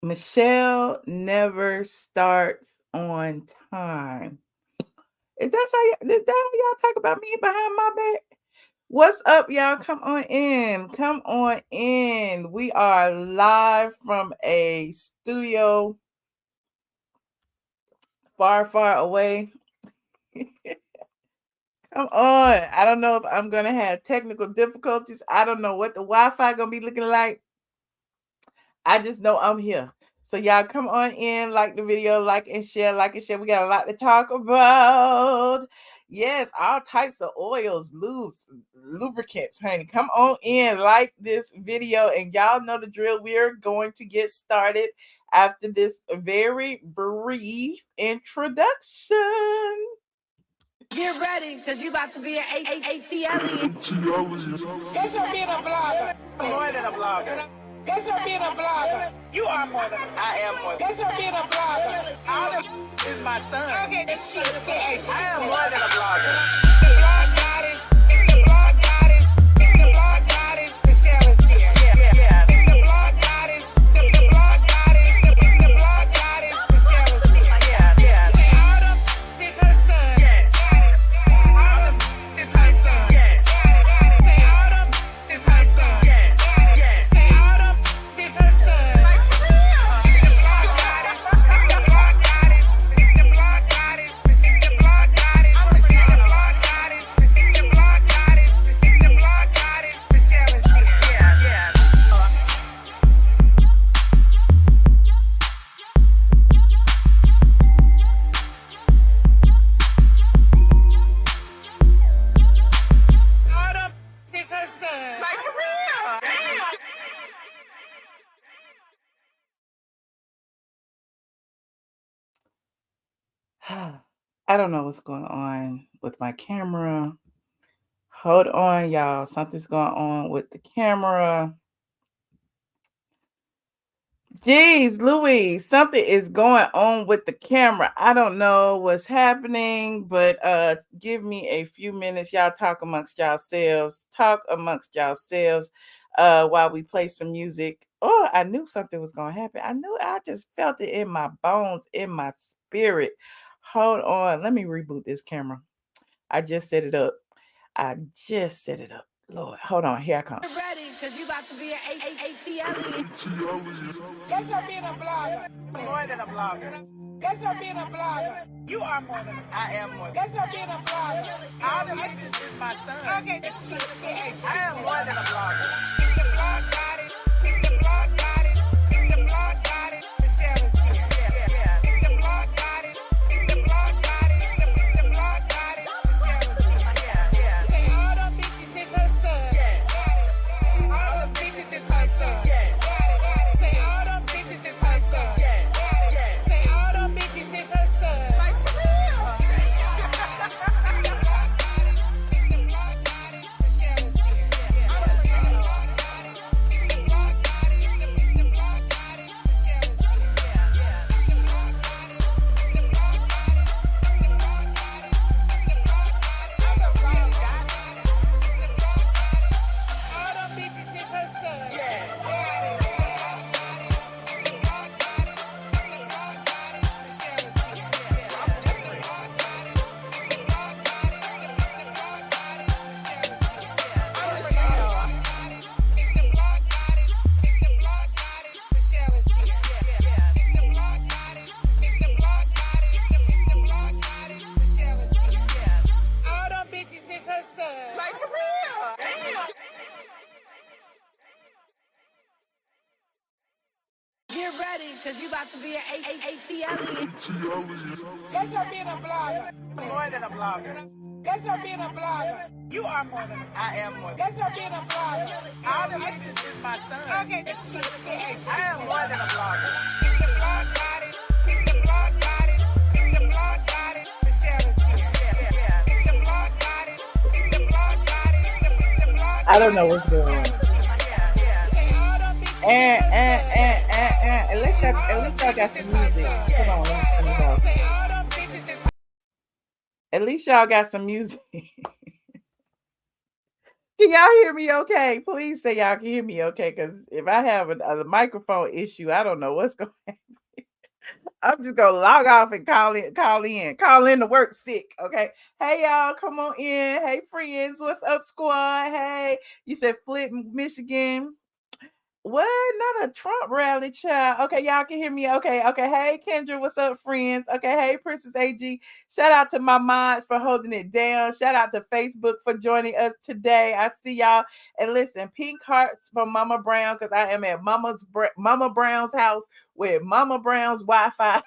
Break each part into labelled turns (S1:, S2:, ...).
S1: Michelle never starts on time. Is that how y'all talk about me behind my back? What's up, y'all? Come on in. Come on in. We are live from a studio far, far away. Come on. I don't know if I'm going to have technical difficulties. I don't know what the Wi-Fi going to be looking like. I just know I'm here. So y'all come on in, like the video, like and share. We got a lot to talk about. Yes, all types of oils, lubes, lubricants, honey. Come on in, like this video, and y'all know the drill. We're going to get started after this very brief introduction.
S2: Get ready, because you about to be an ATLien.
S3: Guess what being a blogger?
S4: More than a blogger.
S3: Guess what being a blogger? You are more than a blogger.
S4: I am more than
S3: Guess what being a blogger?
S4: all of is my son.
S3: Okay, this shit is good.
S4: I am more than a blogger.
S3: The blog goddess, the blog goddess, the blog goddess, Michelle is here.
S4: Yeah.
S3: The blog goddess, the blog goddess, the blog goddess, Michelle is here.
S4: Yeah.
S3: Autumn is her son.
S4: Yes.
S3: Autumn
S4: It's her son. Yes.
S3: say Autumn
S4: It's her son. Yes.
S3: say Autumn is her son.
S4: Like for
S3: The blog goddess, the blog goddess, the blog goddess, the blog goddess, the blog goddess, the blog goddess, the blog goddess, Michelle is here.
S4: Yeah.
S3: Autumn is her son.
S4: Like for real.
S1: I don't know what's going on with my camera. Hold on, y'all. Something's going on with the camera. Jeez, Louise, something is going on with the camera. I don't know what's happening, but give me a few minutes. Y'all talk amongst yourselves. While we play some music. Oh, I knew something was going to happen. I just felt it in my bones, in my spirit. Hold on. Let me reboot this camera. I just set it up. Lord, hold on. Here I come.
S2: Get ready, because you about to be an ATLien.
S3: Guess what being a blogger?
S4: More than a blogger.
S3: Guess what being a blogger? You are more than a blogger.
S4: I am more than
S3: Guess what being a blogger?
S4: all of this is my son.
S3: Okay, this shit is good.
S4: I am more than a blogger.
S3: The blog goddess, the blog goddess, the blog goddess, Michelle is here.
S4: Yeah.
S3: The blog goddess, the blog goddess, the blog goddess, Michelle is here.
S4: Yeah.
S3: Say all them bitches is her son.
S4: Yes.
S3: All them bitches is her son.
S4: Yes.
S3: Say all them bitches is her son.
S4: Yes.
S3: Say all them bitches is her son.
S4: Like for real.
S3: The blog goddess, Michelle is here. The blog goddess, the blog goddess, Michelle is here. The blog goddess, the blog goddess, the blog goddess, all them bitches is her son.
S4: Yes.
S3: The blog goddess, Michelle is here. The blog goddess, the blog goddess, Michelle is here. The blog goddess, Michelle is here. The blog goddess, Michelle is here. All them bitches is her son.
S4: Like for real.
S2: Get ready, because you about to be an ATLien.
S3: Guess what being a blogger?
S4: More than a blogger.
S3: Guess what being a blogger? You are more than a blogger.
S4: I am more than
S3: Guess what being a blogger?
S4: all of this is my son.
S3: Okay, this shit is good.
S4: I am more than a blogger.
S3: The blog goddess, the blog goddess, the blog goddess, Michelle is here. The blog goddess, the blog goddess, the blog
S1: I don't know what's going on.
S3: Say all them bitches
S1: And at least y'all got some music. Come on, let me go.
S3: say all them bitches is
S1: At least y'all got some music. Can y'all hear me okay? Please say y'all can hear me okay, because if I have a microphone issue, I don't know what's going on. I'm just gonna log off and call in to work sick. Okay. Hey y'all, come on in. Hey friends, what's up, squad? Hey, you said Flint, Michigan. What? Not a Trump rally, child. Okay, y'all can hear me. Okay, okay. Hey, Kendra, what's up, friends? Okay, hey, Princess AG. Shout out to my mods for holding it down. Shout out to Facebook for joining us today. I see y'all. And listen, pink hearts from Mama Brown, because I am at Mama Brown's house with Mama Brown's Wi-Fi.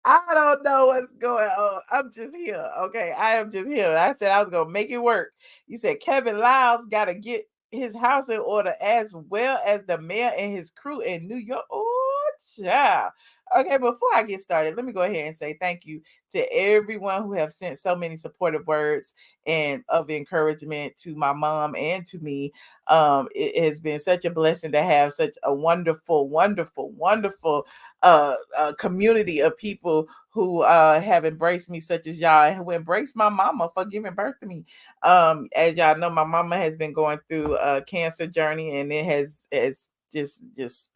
S1: I don't know what's going on. I'm just here. Okay. I am just here. I said I was gonna make it work. You said Kevin Liles gotta get his house in order as well as the mayor and his crew in New York. Oh, child. Okay, before I get started, let me go ahead and say thank you to everyone who have sent so many supportive words and of encouragement to my mom and to me. It has been such a blessing to have such a wonderful, wonderful, wonderful community of people who have embraced me, such as y'all, and who embraced my mama for giving birth to me. As y'all know, my mama has been going through a cancer journey, and it has just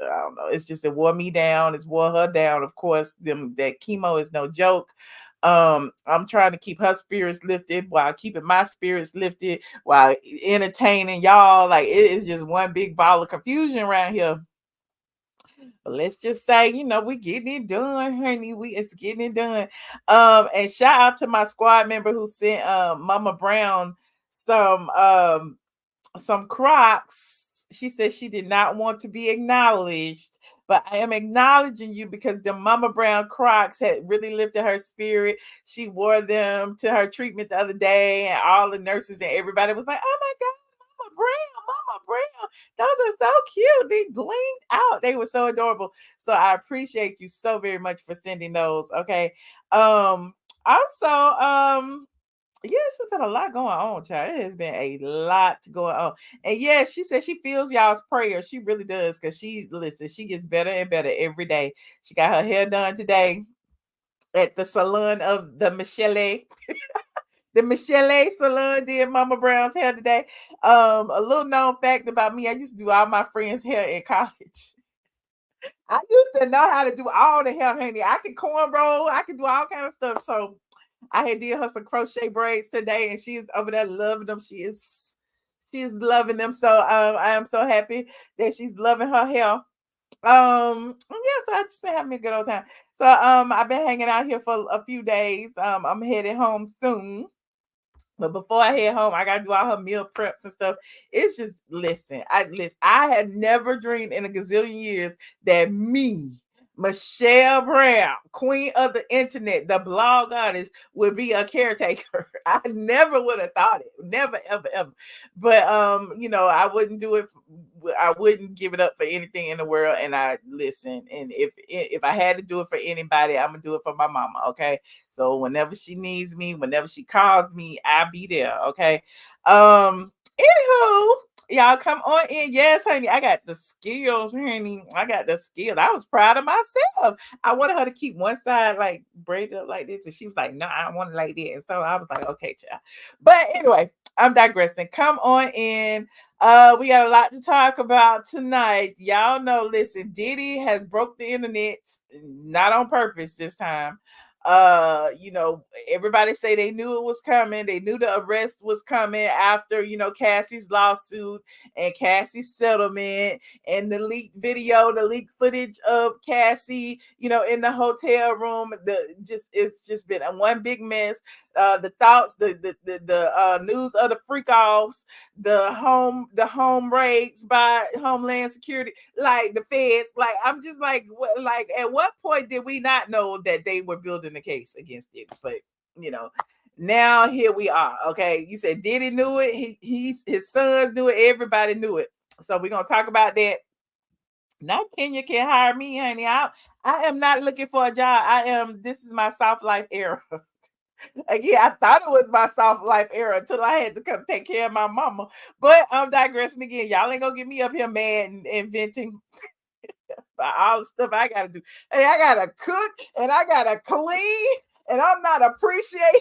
S1: I don't know, it's just it wore me down, it's wore her down. Of course, that chemo is no joke. I'm trying to keep her spirits lifted while keeping my spirits lifted while entertaining y'all. Like it is just one big ball of confusion around here. But let's just say, we getting it done, honey. It's getting it done. And shout out to my squad member who sent Mama Brown some some Crocs. She said she did not want to be acknowledged, but I am acknowledging you because the Mama Brown Crocs had really lifted her spirit. She wore them to her treatment the other day, and all the nurses and everybody was like, "Oh my God, Mama Brown, Mama Brown, those are so cute. They blinked out. They were so adorable." So I appreciate you so very much for sending those. Okay. Also, yes, there's been a lot going on, child. It has been a lot going on. And yes, she said she feels y'all's prayers. She really does, because she gets better and better every day. She got her hair done today at the salon of the Michelle. The Michelle salon did Mama Brown's hair today. A little known fact about me, I used to do all my friends' hair in college. I used to know how to do all the hair, honey. I can cornrow, I can do all kind of stuff. So I had did her some crochet braids today, and she's over there loving them. She's loving them. So I am so happy that she's loving her hair. Yeah, so I just been having a good old time. So I've been hanging out here for a few days. I'm headed home soon. But before I head home, I gotta do all her meal preps and stuff. It's just listen. I had never dreamed in a gazillion years that me, Michelle Brown, queen of the internet, the blog artist, would be a caretaker. I never would have thought it. Never, ever, ever. But I wouldn't do it. I wouldn't give it up for anything in the world. And I listen. And if I had to do it for anybody, I'm gonna do it for my mama. Okay. So whenever she needs me, whenever she calls me, I'll be there. Okay. Anywho, y'all come on in. Yes, honey. I got the skills, honey. I got the skills. I was proud of myself. I wanted her to keep one side like braided up like this. And she was like, no, I want it like that. And so I was like, okay, child. But anyway, I'm digressing. Come on in. We got a lot to talk about tonight. Y'all know, listen, Diddy has broke the internet, not on purpose this time. Everybody say they knew it was coming. They knew the arrest was coming after, Cassie's lawsuit and Cassie's settlement and the leaked video, the leaked footage of Cassie, in the hotel room. It's just been a one big mess. The thoughts, the news of the freak offs, the home raids by Homeland Security, like the feds. Like I'm just like, what? Like at what point did we not know that they were building a case against it? But now here we are. Okay, you said Diddy knew it. His sons knew it. Everybody knew it. So we're gonna talk about that. Now Kenya can hire me, honey. I am not looking for a job. This is my soft life era. Again, I thought it was my soft life era until I had to come take care of my mama. But I'm digressing again. Y'all ain't gonna get me up here mad and venting about all the stuff I gotta do. Hey, I gotta cook and I gotta clean, and I'm not appreciating.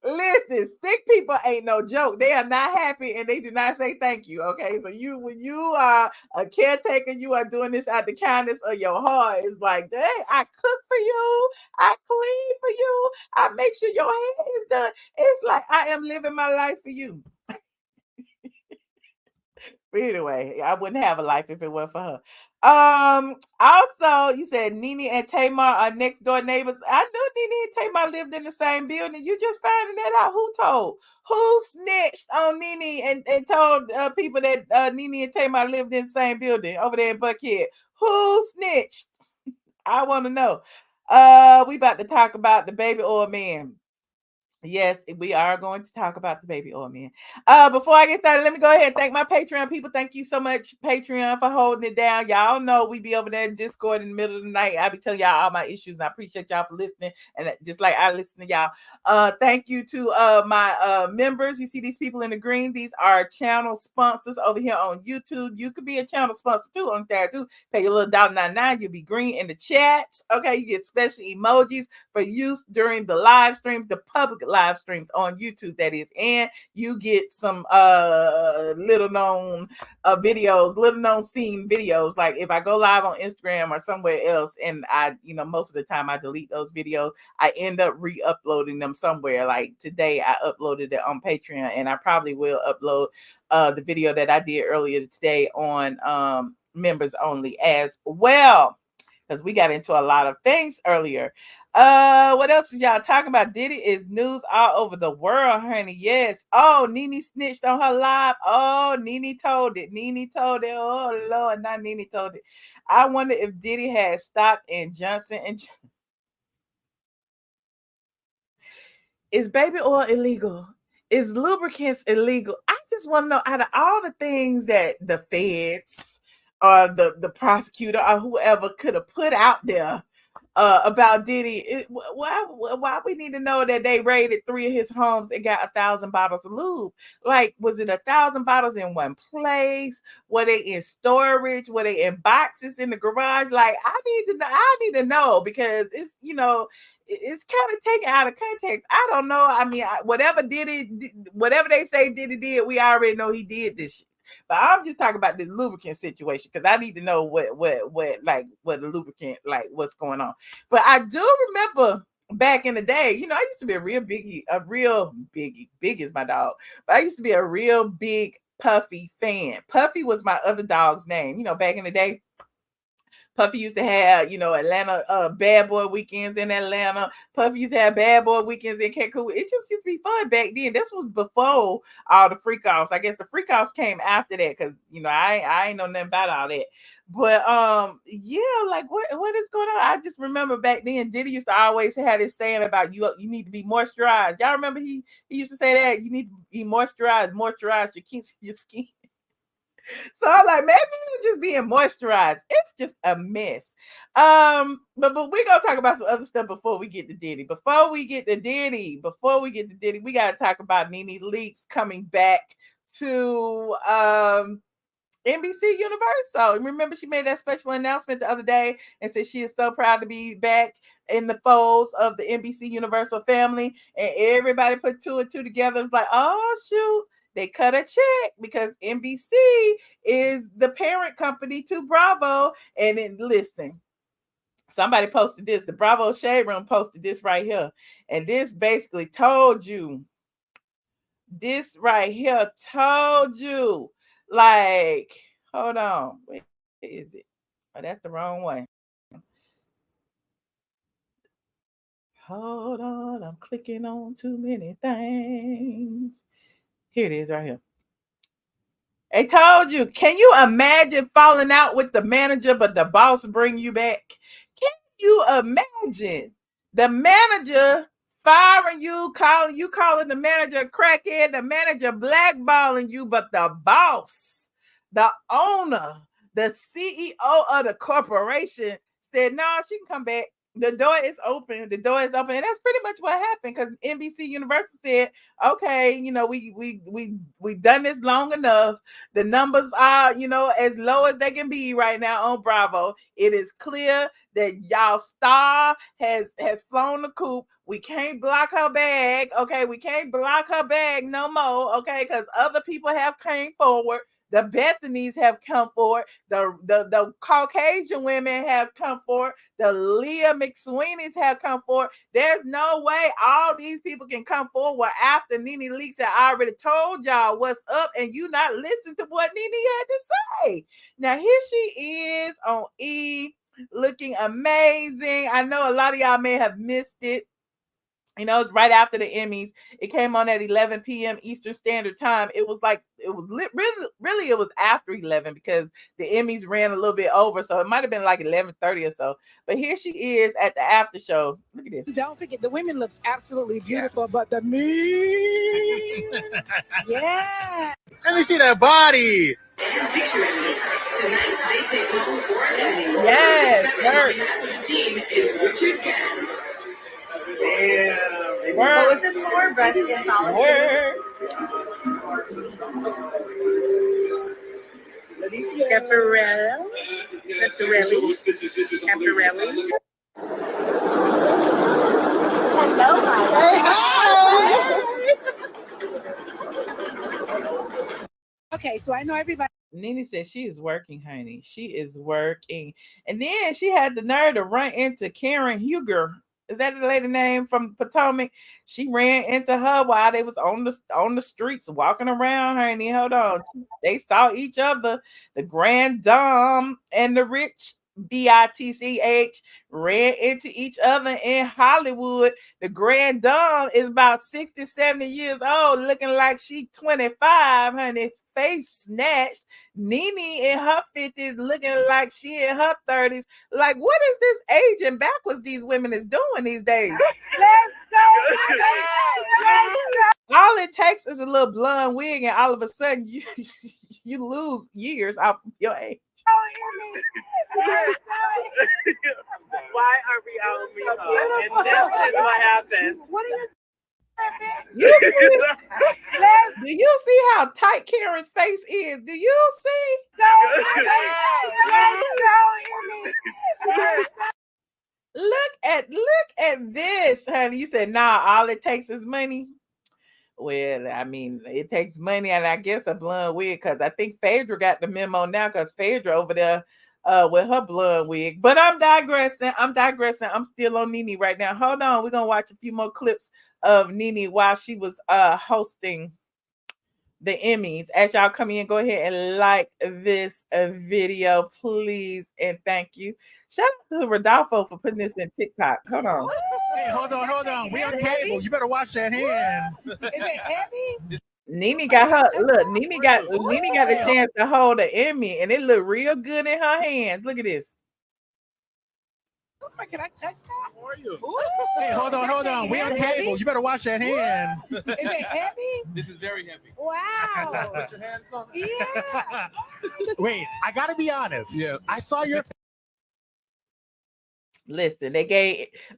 S1: Listen, sick people ain't no joke. They are not happy and they do not say thank you. Okay. So when you are a caretaker, you are doing this out the kindness of your heart. It's like, dang, I cook for you, I clean for you, I make sure your hair is done. It's like I am living my life for you. But anyway, I wouldn't have a life if it weren't for her. Also, you said Nene and Tamar are next door neighbors. I knew Nene and Tamar lived in the same building. You just finding that out. Who told? Who snitched on Nene and told people that Nene and Tamar lived in the same building over there in Buckhead? Who snitched? I want to know. We about to talk about the baby oil man. Yes, we are going to talk about the baby oil man. Before I get started, let me go ahead and thank my Patreon people. Thank you so much, Patreon, for holding it down. Y'all know we be over there in Discord in the middle of the night. I be telling y'all all my issues, and I appreciate y'all for listening. And just like I listen to y'all. Thank you to my members. You see these people in the green. These are channel sponsors over here on YouTube. You could be a channel sponsor too on there too. Pay your little $1.99. You'll be green in the chats. Okay, you get special emojis for use during the live streams, the public live streams on YouTube, that is, and you get some little known videos, little known seen videos. Like if I go live on Instagram or somewhere else, and I, most of the time I delete those videos, I end up re-uploading them somewhere. Like today I uploaded it on Patreon, and I probably will upload the video that I did earlier today on members only as well, because we got into a lot of things earlier. What else is y'all talking about? Diddy is news all over the world, honey. Yes. Oh, Nene snitched on her live. Oh, Nene told it. Nene told it. Oh, Lord, not Nene told it. I wonder if Diddy had stock in Johnson and Is baby oil illegal? Is lubricants illegal? I just want to know, out of all the things that the feds or the prosecutor or whoever could have put out there about Diddy, why we need to know that they raided 3 of his homes and got 1,000 bottles of lube? Like, was it 1,000 bottles in one place? Were they in storage? Were they in boxes in the garage? Like, I need to know, because it's it's kind of taken out of context. I don't know. I mean, whatever they say Diddy did, we already know he did this shit. But I'm just talking about the lubricant situation, because I need to know what the lubricant, like, what's going on. But I do remember back in the day, I used to be a real biggie. Big is my dog, but I used to be a real big Puffy fan. Puffy was my other dog's name. Back in the day, Puffy used to have, Atlanta bad boy weekends in Atlanta. Puffy used to have bad boy weekends in Cancun. It just used to be fun back then. This was before all the freak offs. I guess the freak offs came after that, because I ain't know nothing about all that. But yeah, like what is going on? I just remember back then Diddy used to always have this saying about you need to be moisturized. Y'all remember he used to say that you need to be moisturized your skin. So I'm like, maybe he was just being moisturized. It's just a mess. But we're gonna talk about some other stuff before we get to Diddy. Before we get to Diddy, we gotta talk about Nene Leakes coming back to NBC Universal. Remember, she made that special announcement the other day and said she is so proud to be back in the folds of the NBC Universal family. And everybody put 2 and 2 together. It's like, oh shoot, they cut a check, because NBC is the parent company to Bravo. And then listen, somebody posted this. The Bravo Shade Room posted this right here. And this basically told you. This right here told you. Like, hold on. Where is it? Oh, that's the wrong one. Hold on. I'm clicking on too many things. Here it is right here. I told you. Can you imagine falling out with the manager, but the boss bring you back? Can you imagine the manager firing you, calling the manager a crackhead, the manager blackballing you, but the boss, the owner, the CEO of the corporation said, no, she can come back. The door is open. The door is open, and that's pretty much what happened. Because NBC Universal said, "Okay, we done this long enough. The numbers are, as low as they can be right now on Bravo. It is clear that y'all star has flown the coop. We can't block her bag. Okay, we can't block her bag no more. Okay, because other people have came forward." The Bethany's have come forward. The Caucasian women have come forward. The Leah McSweeney's have come forward. There's no way all these people can come forward after Nene Leakes had already told y'all what's up, and you not listen to what Nene had to say. Now here she is on E, looking amazing. I know a lot of y'all may have missed it. It's right after the Emmys. It came on at 11 p.m. Eastern Standard Time. It was really it was after 11 because the Emmys ran a little bit over, so it might have been like 11:30 or so. But here she is at the after show. Look at this.
S5: Don't forget, the women looked absolutely beautiful, but the men, yeah.
S6: Let me see that body.
S7: Tonight they take home 4 Emmys.
S1: Yes,
S7: The team is Richard Gann.
S8: What was this for? Breast anthology? Scaparelli. Hello,
S5: Okay, so I know everybody.
S1: Nene said she is working, honey. She is working. And then she had the nerve to run into Karen Huger. Is that the lady name from Potomac? She ran into her while they was on the streets walking around, honey. Hold on. They saw each other. The Grand Dame and the Rich BITCH ran into each other in Hollywood. The Grand Dame is about 60, 70 years old, looking like she 25, honey. Face snatched. Nene in her 50s, looking like she in her 30s. Like, what is this aging backwards these women is doing these days?
S5: Let's go.
S1: All it takes is a little blonde wig, and all of a sudden you lose years off your age.
S9: Why are we out of makeup? And this is what happens.
S5: What are you?
S1: Do you see how tight Karen's face is? Do you see? Look at this, honey. You said, nah, all it takes is money. Well, I mean, it takes money and I guess a blonde wig, because I think Phaedra got the memo now, because Phaedra over there with her blonde wig. But I'm digressing. I'm still on Nene right now. Hold on. We're going to watch a few more clips of Nene while she was hosting the Emmys. As y'all come in, go ahead and like this video, please, and thank you. Shout out to Rodolfo for putting this in TikTok. Hold on.
S6: Hey, hold on. We on cable. You better watch that hand.
S5: Is it heavy?
S1: Nene got her look. Nene got a chance to hold an Emmy, and it looked real good in her hands. Look at this.
S5: Can I touch that?
S6: How are you? Hey, hold on. We on cable. You better watch that hand.
S5: Is it heavy?
S6: This is very heavy.
S5: Wow.
S6: Put your hands on.
S5: Yeah.
S6: Wait, I gotta be honest. Yeah. I saw your.
S1: Listen, that's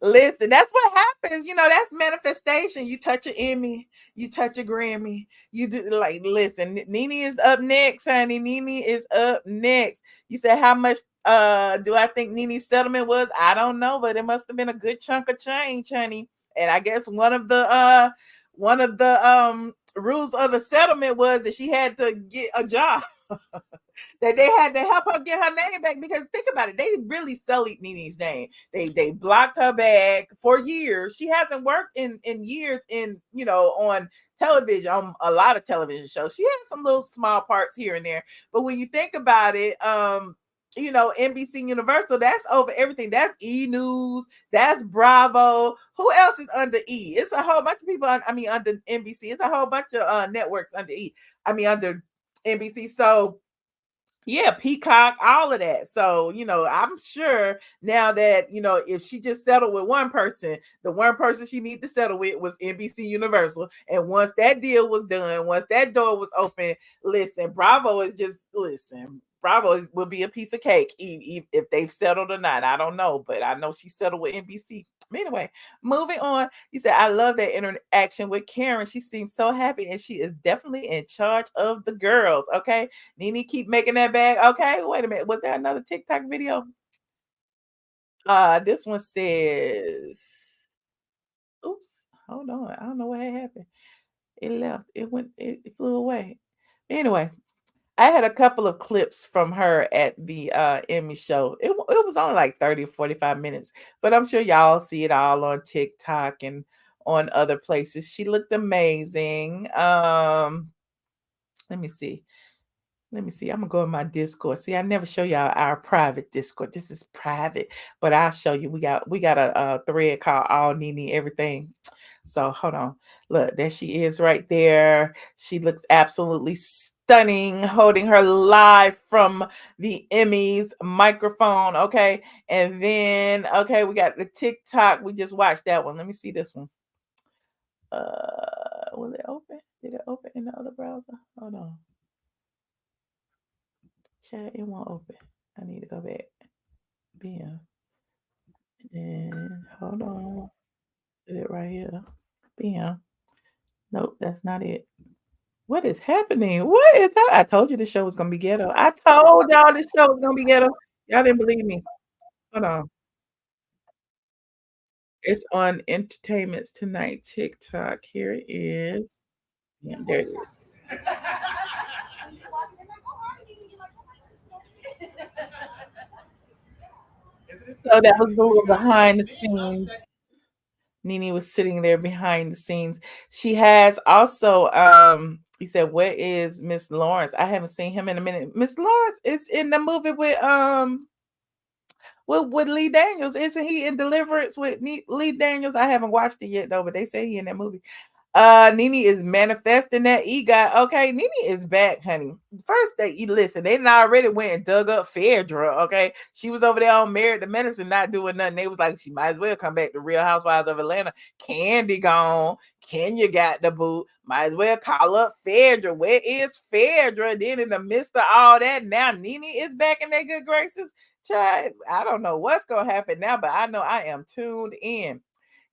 S1: what happens. That's manifestation. You touch an Emmy, you touch a Grammy, you do listen, Nene is up next, honey. Nene is up next. You said how much do I think Nene's settlement was? I don't know, but it must have been a good chunk of change, honey. And I guess one of the rules of the settlement was that she had to get a job. That they had to help her get her name back, because think about it, they really sullied Nene's name. They blocked her bag for years. She hasn't worked in years on television, on a lot of television shows. She had some little small parts here and there, but when you think about it, NBC Universal, that's over everything. That's E News, that's Bravo. Who else is under E? It's a whole bunch of people under NBC. It's a whole bunch of networks under under NBC. So yeah, Peacock, all of that. So, I'm sure now that, if she just settled with one person, the one person she needed to settle with was NBC Universal. And once that deal was done, once that door was open, listen, Bravo is just, Bravo will be a piece of cake if they've settled or not. I don't know, but I know she settled with NBC. Anyway, moving on. You said, I love that interaction with Karen. She seems so happy and she is definitely in charge of the girls. Okay. Nene, keep making that bag. Okay. Wait a minute. Was there another TikTok video? This one says, oops, hold on. I don't know what had happened. It left. It flew away. Anyway, I had a couple of clips from her at the Emmy show. It was only like 30 or 45 minutes, but I'm sure y'all see it all on TikTok and on other places. She looked amazing. Let me see. I'm gonna go in my Discord. See, I never show y'all our private Discord. This is private, but I'll show you. We got a thread called All Nene Everything. So hold on. Look, there she is right there. She looks absolutely stunning, holding her live from the Emmys microphone. Okay. And then we got the TikTok. We just watched that one. Let me see this one. Will it open? Did it open in the other browser? Hold on. Chat, it won't open. I need to go back. BM. And hold on. Is it right here? BM. Nope, that's not it. What is happening? What is that? I told you the show was gonna be ghetto. I told y'all this show was gonna be ghetto. Y'all didn't believe me. Hold on. It's on Entertainment's Tonight TikTok. Here it is. Yeah, there it is. So that was the little behind the scenes. Nene was sitting there behind the scenes. She has also he said, where is Miss Lawrence? I haven't seen him in a minute. Miss Lawrence is in the movie with Lee Daniels. Isn't he in Deliverance with Lee Daniels? I haven't watched it yet though, but they say he in that movie. Nene is manifesting that EGOT. Okay, Nene is back, honey. First, listen, they already went and dug up Phaedra. Okay, she was over there on Married to Medicine, not doing nothing. They was like, she might as well come back to Real Housewives of Atlanta. Candy gone. Kenya got the boot. Might as well call up Phaedra. Where is Phaedra? Then in the midst of all that, now Nene is back in their good graces. Child, I don't know what's gonna happen now, but I know I am tuned in.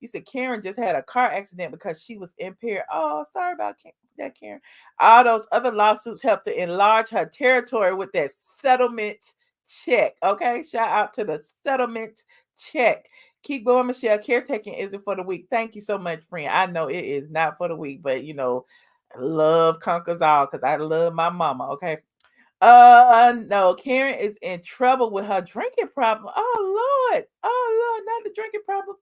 S1: You said Karen just had a car accident because she was impaired. Oh, sorry about that, Karen. All those other lawsuits helped to enlarge her territory with that settlement check. Okay, shout out to the settlement check. Keep going, Michelle. Caretaking isn't for the weak. Thank you so much, friend. I know it is not for the weak, but love conquers all because I love my mama. Okay. No, Karen is in trouble with her drinking problem. Oh Lord, not the drinking problem.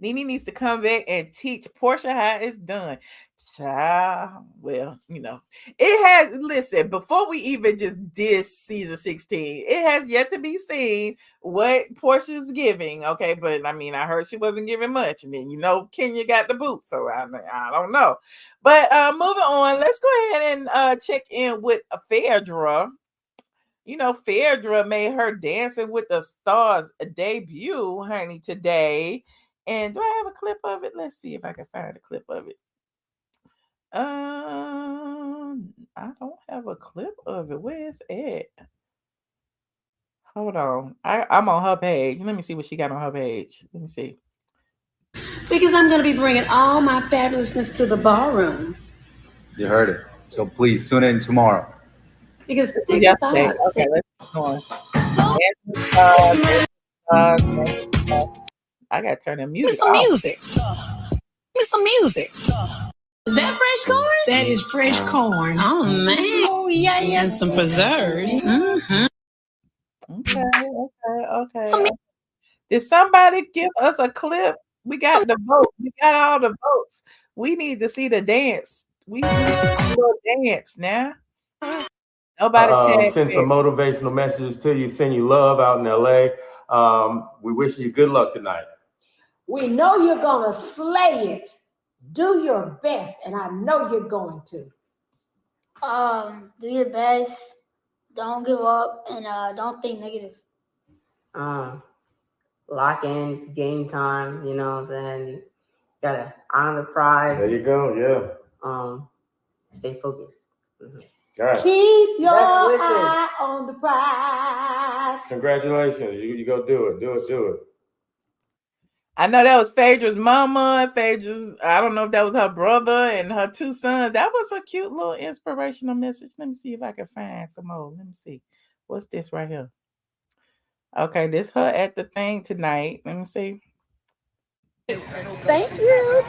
S1: Nene needs to come back and teach Portia how it's done. Child, well, it has. Listen, before we even just did season 16, it has yet to be seen what Portia's giving. Okay, but I mean, I heard she wasn't giving much, and then Kenya got the boot, so I don't know. But moving on, let's go ahead and check in with Phaedra. Phaedra made her Dancing with the Stars debut, honey, today. And do I have a clip of it? Let's see if I can find a clip of it. I don't have a clip of it. Where is it? Hold on. I'm on her page. Let me see what she got on her page. Let me see.
S10: Because I'm going to be bringing all my fabulousness to the ballroom.
S11: You heard it. So please tune in tomorrow.
S10: Because
S1: okay, let's go on. I gotta turn the music off.
S10: Give me some music. Is that fresh corn? That is fresh corn. Oh, man. Oh, yeah. And some preserves. Mm-hmm.
S1: Okay. Did somebody give us a clip? We got the vote. We got all the votes. We need to see the dance. We need a little dance now. Nobody
S12: send some motivational messages to you, send you love out in LA. We wish you good luck tonight.
S13: We know you're going to slay it. Do your best, and I know you're going to.
S14: Do your best. Don't give up, and don't think negative.
S15: Lock in. It's game time. You know what I'm saying? You gotta honor the prize.
S12: There you go. Yeah.
S15: Stay focused. Mm-hmm.
S12: Right.
S13: Keep your
S15: Best wishes.
S13: eye on the prize.
S12: Congratulations. You go do it. Do it.
S1: I know that was Phaedra's mama and Phaedra's, I don't know if that was her brother and her 2 sons. That was a cute little inspirational message. Let me see if I can find some more. Let me see. What's this right here? Okay, this her at the thing tonight. Let me see.
S5: Thank you.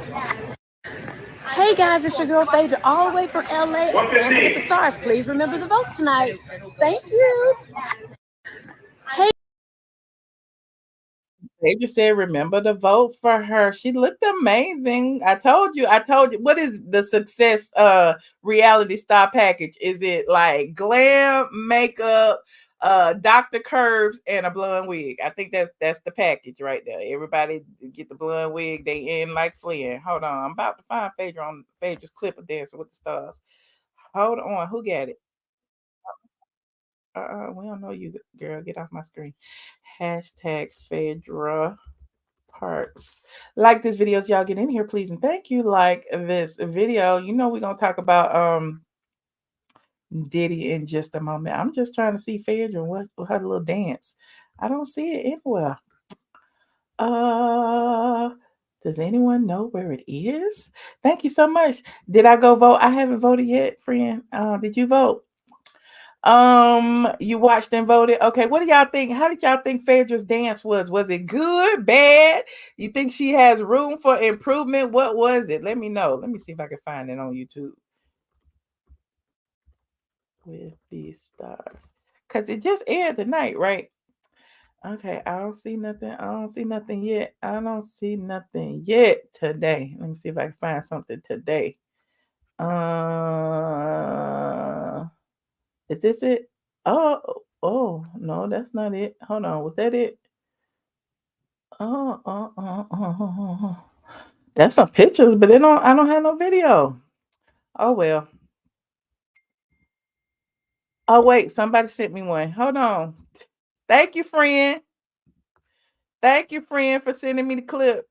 S5: Hey guys, it's your girl Phaedra, all the way from LA. Dancing with the Stars. Please remember to vote tonight. Thank you. Hey.
S1: They just said, remember to vote for her. She looked amazing. I told you. What is the success reality star package? Is it like glam, makeup, Dr. Curves, and a blonde wig? I think that's the package right there. Everybody get the blonde wig. They in like Flynn. Hold on. I'm about to find Phaedra on Phaedra's clip of Dancing with the Stars. Hold on. Who got it? We don't know you, girl. Get off my screen. Hashtag Phaedra Parks. Like this video as y'all get in here, please, and thank you. Like this video. You know we're gonna talk about Diddy in just a moment. I'm just trying to see Phaedra and what her little dance. I don't see it anywhere. Does anyone know where it is? Thank you so much. Did I go vote? I haven't voted yet, friend. Did you vote? You watched and voted. Okay, what do y'all think? How did y'all think Phaedra's dance was? Was it good, bad? You think she has room for improvement? What was it? Let me know. Let me see if I can find it on YouTube. With the Stars. Because it just aired tonight, right? Okay, I don't see nothing. I don't see nothing yet. I don't see nothing yet today. Let me see if I can find something today. Is this it? Oh, no, that's not it. Hold on, was that it? That's some pictures, but I don't have no video. Oh well. Oh wait, somebody sent me one. Hold on. Thank you, friend. Thank you, friend, for sending me the clip.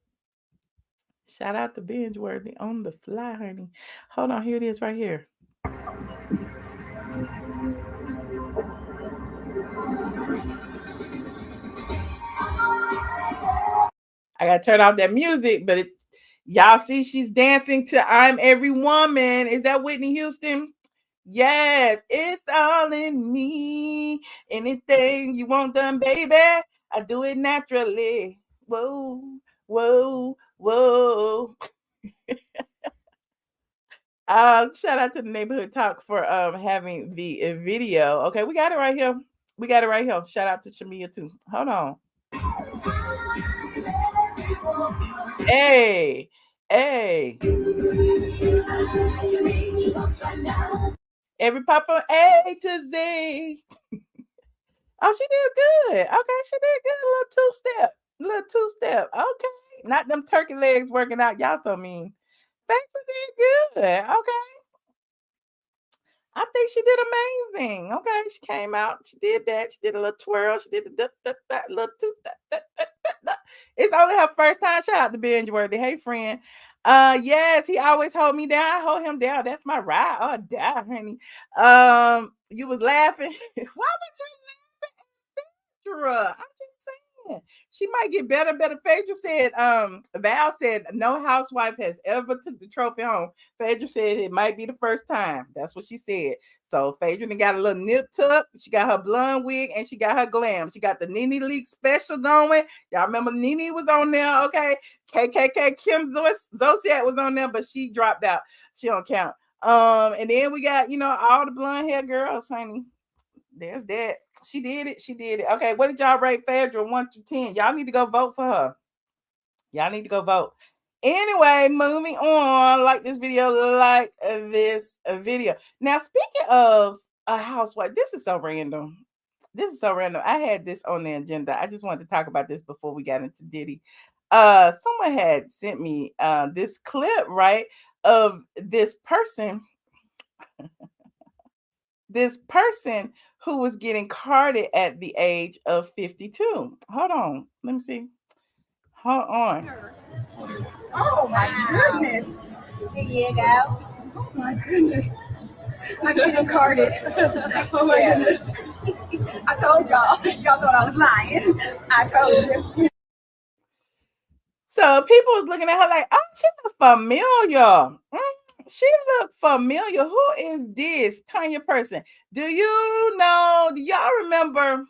S1: Shout out to Binge-worthy on the fly, honey. Hold on, here it is right here. I gotta turn off that music, but y'all see she's dancing to I'm Every Woman. Is that Whitney Houston? Yes, it's all in me. Anything you want done, baby, I do it naturally. Whoa, whoa, whoa. Shout out to the Neighborhood Talk for having the video. Okay, we got it right here. Shout out to Shamia too. Hold on. Hey. Every pop from A to Z. Oh, she did good. Okay, she did good. A little two-step. Okay. Not them turkey legs working out. Y'all so mean. Phaedra did good. Okay. I think she did amazing. Okay, she came out. She did that. She did a little twirl. She did a little two-step. It's only her first time. Shout out to Binge-worthy. Hey, friend. Yes, he always hold me down. I hold him down. That's my ride. Oh, die, honey. You was laughing. Why would you laugh at Phaedra? I'm just saying. She might get better. Phaedra said, Val said, no housewife has ever took the trophy home. Phaedra said it might be the first time. That's what she said. So Phaedra got a little nip tuck. She got her blonde wig and she got her glam. She got the Nene Leakes special going. Y'all remember Nene was on there, okay? KKK Kim Zosiak was on there, but she dropped out. She don't count. And then we got, all the blonde hair girls, honey. There's that. She did it. Okay, what did y'all rate Phaedra 1 to 10? Y'all need to go vote for her. Y'all need to go vote. Anyway, moving on. Like this video. Now, speaking of a housewife, this is so random. I had this on the agenda. I just wanted to talk about this before we got into Diddy. Someone had sent me this clip, right, of this person. This person who was getting carded at the age of 52. Hold on. Let me see. Hold on.
S16: Oh my goodness. Here you go. Oh my goodness.
S8: I'm getting carded. Oh my goodness. I told y'all. Y'all thought I was lying. I told you.
S1: So people was looking at her like, oh, she look familiar. She look familiar. Who is this Tanya person? Do y'all remember?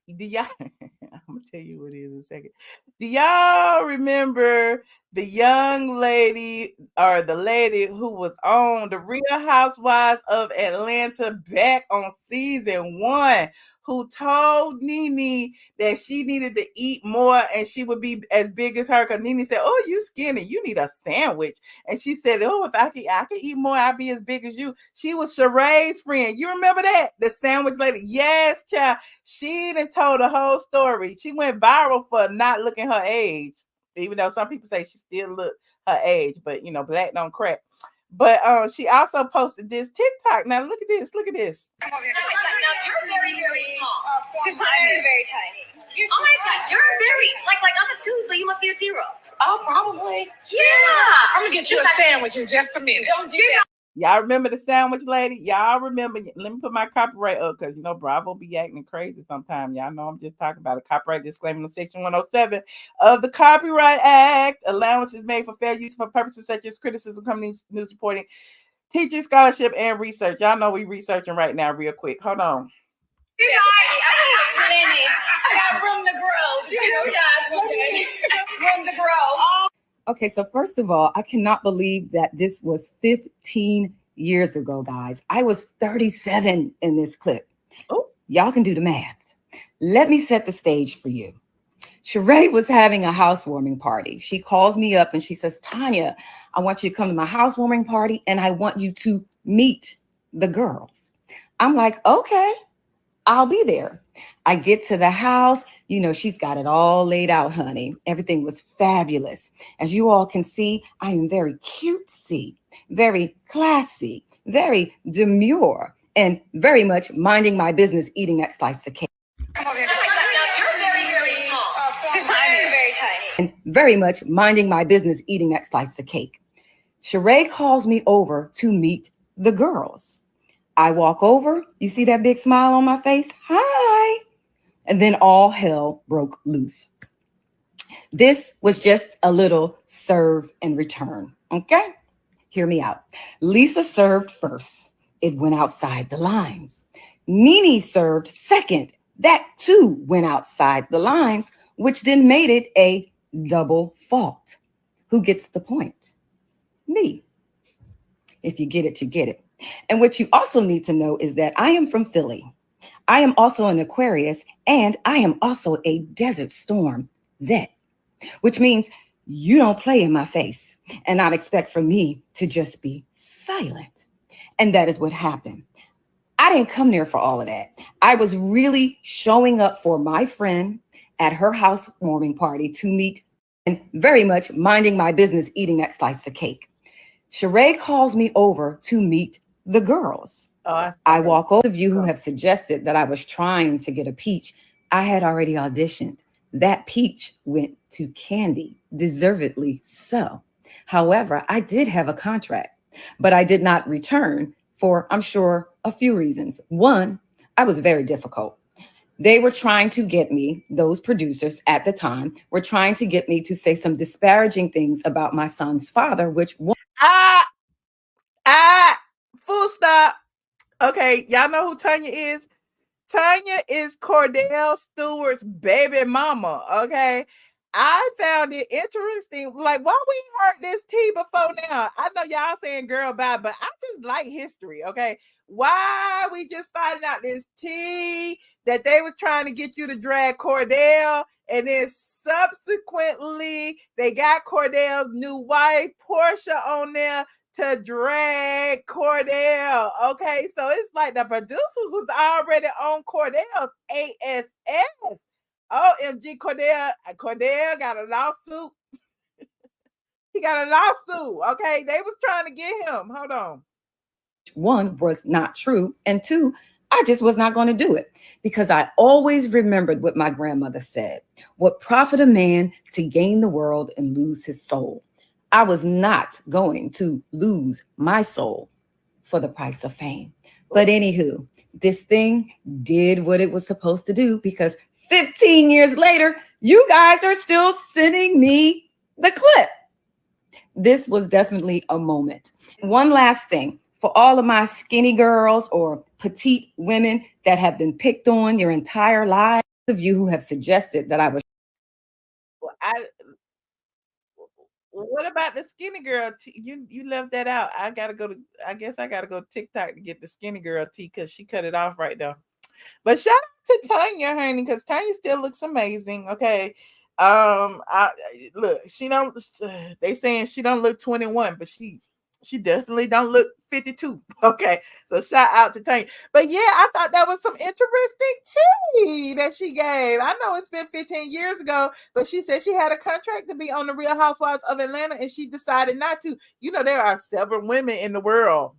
S1: I'm gonna tell you what it is in a second. Do y'all remember the young lady or the lady who was on the Real Housewives of Atlanta back on season 1, who told Nene that she needed to eat more and she would be as big as her? Because Nene said, oh, you skinny, you need a sandwich. And she said, oh, if I could eat more, I'd be as big as you. She was Sheree's friend. You remember that? The sandwich lady. Yes, child. She done told the whole story. She went viral for not looking her age, even though some people say she still look her age, but black don't crack. But she also posted this TikTok. Now look at this. Look at this.
S8: Now you're very, very small. She's very, very tiny. Oh my God, you're very like I'm a 2, so you must be a 0. Oh, probably. Yeah.
S3: I'm gonna get you a sandwich in just a minute.
S8: Don't do that.
S1: Y'all remember the sandwich lady? Y'all remember? Let me put my copyright up because Bravo be acting crazy sometimes. Y'all know I'm just talking about a copyright disclaimer in Section 107 of the Copyright Act. Allowances made for fair use for purposes such as criticism, company news reporting, teaching, scholarship, and research. Y'all know we researching right now, real quick. Hold on.
S8: I got room to grow. You guys room to grow.
S16: Okay, so first of all, I cannot believe that this was 15 years ago, guys. I was 37 in this clip. Oh, y'all can do the math. Let me set the stage for you. Sheree was having a housewarming party. She calls me up and she says, Tanya, I want you to come to my housewarming party and I want you to meet the girls. I'm like, okay, I'll be there. I get to the house, she's got it all laid out, honey. Everything was fabulous. As you all can see, I am very cutesy, very classy, very demure, and very much minding my business eating that slice of cake.
S8: Now you're very, very small. She's very, very tiny.
S16: And very much minding my business eating that slice of cake. Sheree calls me over to meet the girls. I walk over, you see that big smile on my face? Hi. And then all hell broke loose. This was just a little serve and return, okay? Hear me out. Lisa served first. It went outside the lines. Nene served second. That too went outside the lines, which then made it a double fault. Who gets the point? Me. If you get it, you get it. And what you also need to know is that I am from Philly. I am also an Aquarius, and I am also a Desert Storm vet, which means you don't play in my face and not expect for me to just be silent. And that is what happened. I didn't come there for all of that. I was really showing up for my friend at her housewarming party to meet and very much minding my business eating that slice of cake. Sheree calls me over to meet the girls. I walk over. Those of you who have suggested that I was trying to get a peach, I had already auditioned. That peach went to Candy, deservedly so. However, I did have a contract, but I did not return for, I'm sure, a few reasons. One, I was very difficult. They were trying to get me, those producers at the time, were trying to get me to say some disparaging things about my son's father, which
S1: full stop. Okay, y'all know who Tanya is? Tanya is Kordell Stewart's baby mama, okay? I found it interesting. Like, why we heard this tea before now? I know y'all saying girl bye, but I just like history, okay? Why we just finding out this tea that they was trying to get you to drag Kordell, and then subsequently they got Kordell's new wife, Portia, on there to drag Kordell. Okay, so it's like the producers was already on Kordell's ASS. OMG, Kordell got a lawsuit. He got a lawsuit. Okay, they was trying to get him. Hold on.
S16: One was not true, and two, I just was not going to do it because I always remembered what my grandmother said. What profit a man to gain the world and lose his soul? I was not going to lose my soul for the price of fame. But anywho, this thing did what it was supposed to do, because 15 years later, you guys are still sending me the clip. This was definitely a moment. One last thing, for all of my skinny girls or petite women that have been picked on your entire lives, of you who have suggested that I was.
S1: What about the skinny girl tea? You left that out. I guess I gotta go to TikTok to get the skinny girl tea, because she cut it off right there. But shout out to Tania, honey, because Tania still looks amazing. Okay. I look, she don't they saying she don't look 21, but she definitely don't look 52. Okay. So shout out to Tania. But yeah, I thought that was some interesting tea that she gave. I know it's been 15 years ago, but she said she had a contract to be on the Real Housewives of Atlanta and she decided not to. You know, there are several women in the world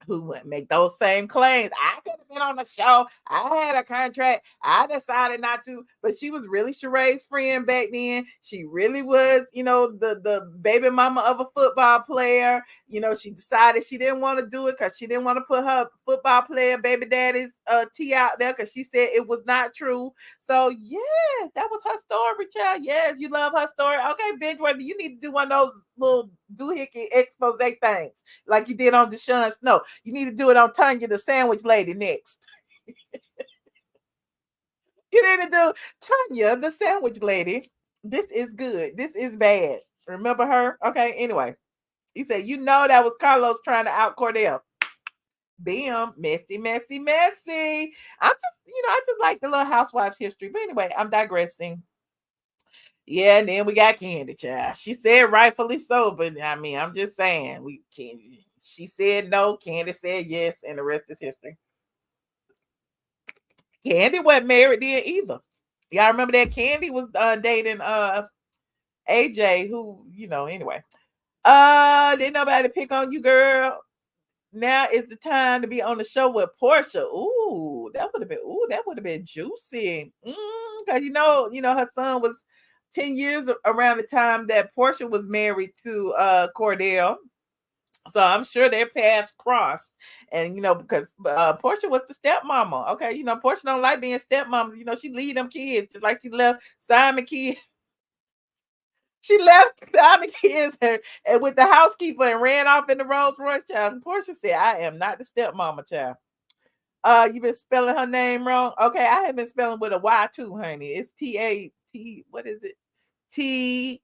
S1: who make those same claims. I could have been on the show. I had a contract. I decided not to. But she was really Sheree's friend back then. She really was, you know, the baby mama of a football player. You know, she decided she didn't want to do it because she didn't want to put her football player baby daddy's tea out there, because she said it was not true. So yeah, that was her story, child. Yes, you love her story. Okay, binge worthy. You need to do one of those little doohickey expose things like you did on Deshaun Snow. You need to do it on Tanya, the sandwich lady, next. You need to do Tanya, the sandwich lady. This is good. This is bad. Remember her? Okay, anyway. He said, you know that was Carlos trying to out Kordell. Bam, messy, messy, messy. I'm just, I just like the Little Housewives history. But anyway, I'm digressing. Yeah, and then we got Candy, child. She said rightfully so, but I mean, I'm just saying, she said no, Candy said yes, and the rest is history. Candy wasn't married then either. Y'all remember that Candy was dating AJ, who, anyway. Didn't nobody pick on you, girl. Now is the time to be on the show with Portia. That would have been juicy. Because her son was 10 years around the time that Portia was married to Kordell. So I'm sure their paths crossed. And because Portia was the stepmama. Okay, Portia don't like being stepmamas. She leave them kids just like she left Simon kids. She left Simon kids and with the housekeeper and ran off in the Rolls Royce, child. And Portia said, I am not the stepmama, child. You've been spelling her name wrong. Okay, I have been spelling with a Y too, honey. It's T-A-T, what is it? T-A-N-I-A.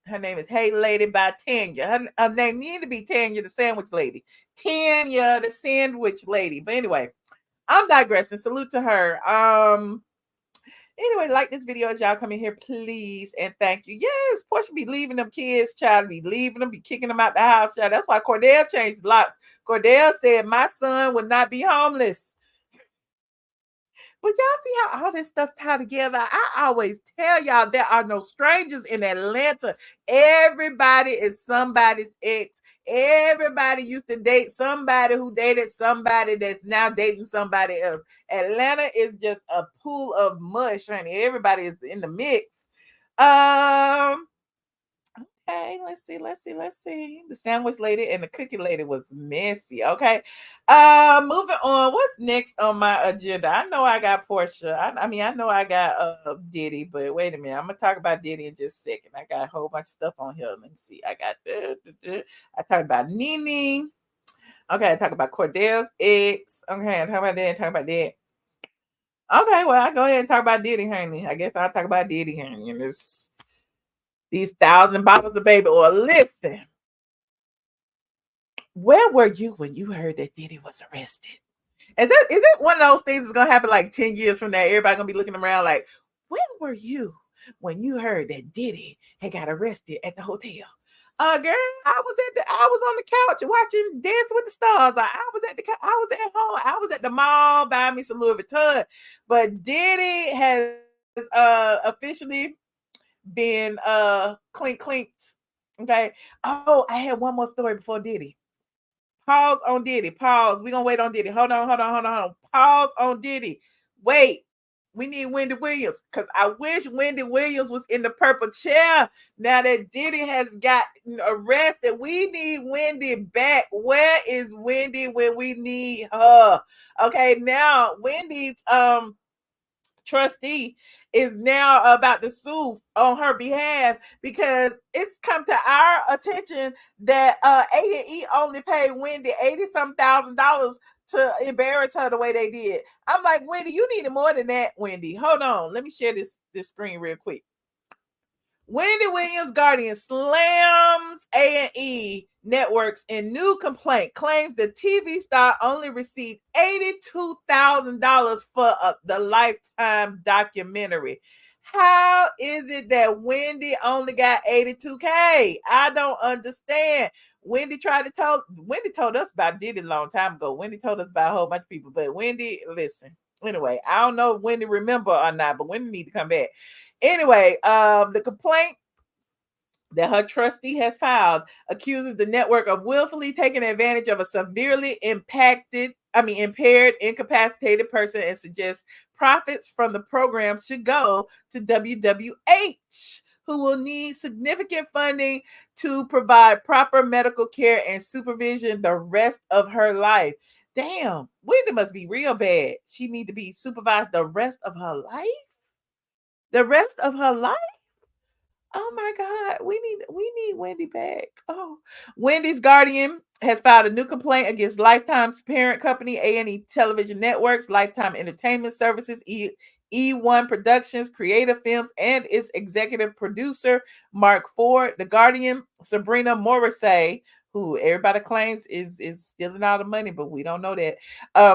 S1: Her name is Hey Lady by Tanya. Her name need to be Tanya, the sandwich lady. Tanya, the sandwich lady. But anyway, I'm digressing. Salute to her. Anyway, like this video as y'all come in here, please, and thank you. Yes, Portia be leaving them kids, child, be leaving them, be kicking them out the house, child. That's why Kordell changed locks. Kordell said, my son would not be homeless. But y'all see how all this stuff tied together? I always tell y'all there are no strangers in Atlanta. Everybody is somebody's ex. Everybody used to date somebody who dated somebody that's now dating somebody else. Atlanta is just a pool of mush, honey. Everybody is in the mix. Okay, let's see. The sandwich lady and the cookie lady was messy. Okay. Moving on. What's next on my agenda? I know I got Portia. I know I got Diddy, but wait a minute. I'm gonna talk about Diddy in just a second. I got a whole bunch of stuff on here. Let me see. I got I talk about Nene. Okay, I talk about Kordell's ex. Okay, I talk about that. Okay, well, I go ahead and talk about Diddy, honey. I guess I'll talk about Diddy, honey. And these 1,000 bottles of baby oil. Listen, where were you when you heard that Diddy was arrested? Is that one of those things that's gonna happen like 10 years from now? Everybody gonna be looking around like, where were you when you heard that Diddy had got arrested at the hotel? Girl, I was on the couch watching Dance with the Stars. I was at home. I was at the mall buying me some Louis Vuitton. But Diddy has officially been clinked. Okay. Oh, I had one more story before Diddy. Pause on Diddy. Pause. We're gonna wait on Diddy. Hold on. Pause on Diddy. Wait. We need Wendy Williams, because I wish Wendy Williams was in the purple chair. Now that Diddy has gotten arrested, we need Wendy back. Where is Wendy when we need her? Okay, now Wendy's trustee is now about to sue on her behalf because it's come to our attention that ATLien only paid Wendy $80-some thousand to embarrass her the way they did. I'm like, Wendy, you needed more than that, Wendy. Hold on. Let me share this screen real quick. Wendy Williams' guardian slams A&E Networks in new complaint, claims the TV star only received $82,000 for the Lifetime documentary. How is it that Wendy only got $82K? I don't understand. Wendy told us about Diddy a long time ago. Wendy told us about a whole bunch of people, but Wendy, listen. Anyway, I don't know if Wendy remember or not, but Wendy need to come back. Anyway, the complaint that her trustee has filed accuses the network of willfully taking advantage of a severely impaired, incapacitated person, and suggests profits from the program should go to WWH, who will need significant funding to provide proper medical care and supervision the rest of her life. Damn, Wendy must be real bad. She need to be supervised the rest of her life? The rest of her life? Oh my God, we need Wendy back. Oh, Wendy's guardian has filed a new complaint against Lifetime's parent company, A&E Television Networks, Lifetime Entertainment Services, E1 Productions, Creative Films, and its executive producer, Mark Ford. The guardian, Sabrina Morrissey, who everybody claims is stealing all the money, but we don't know that,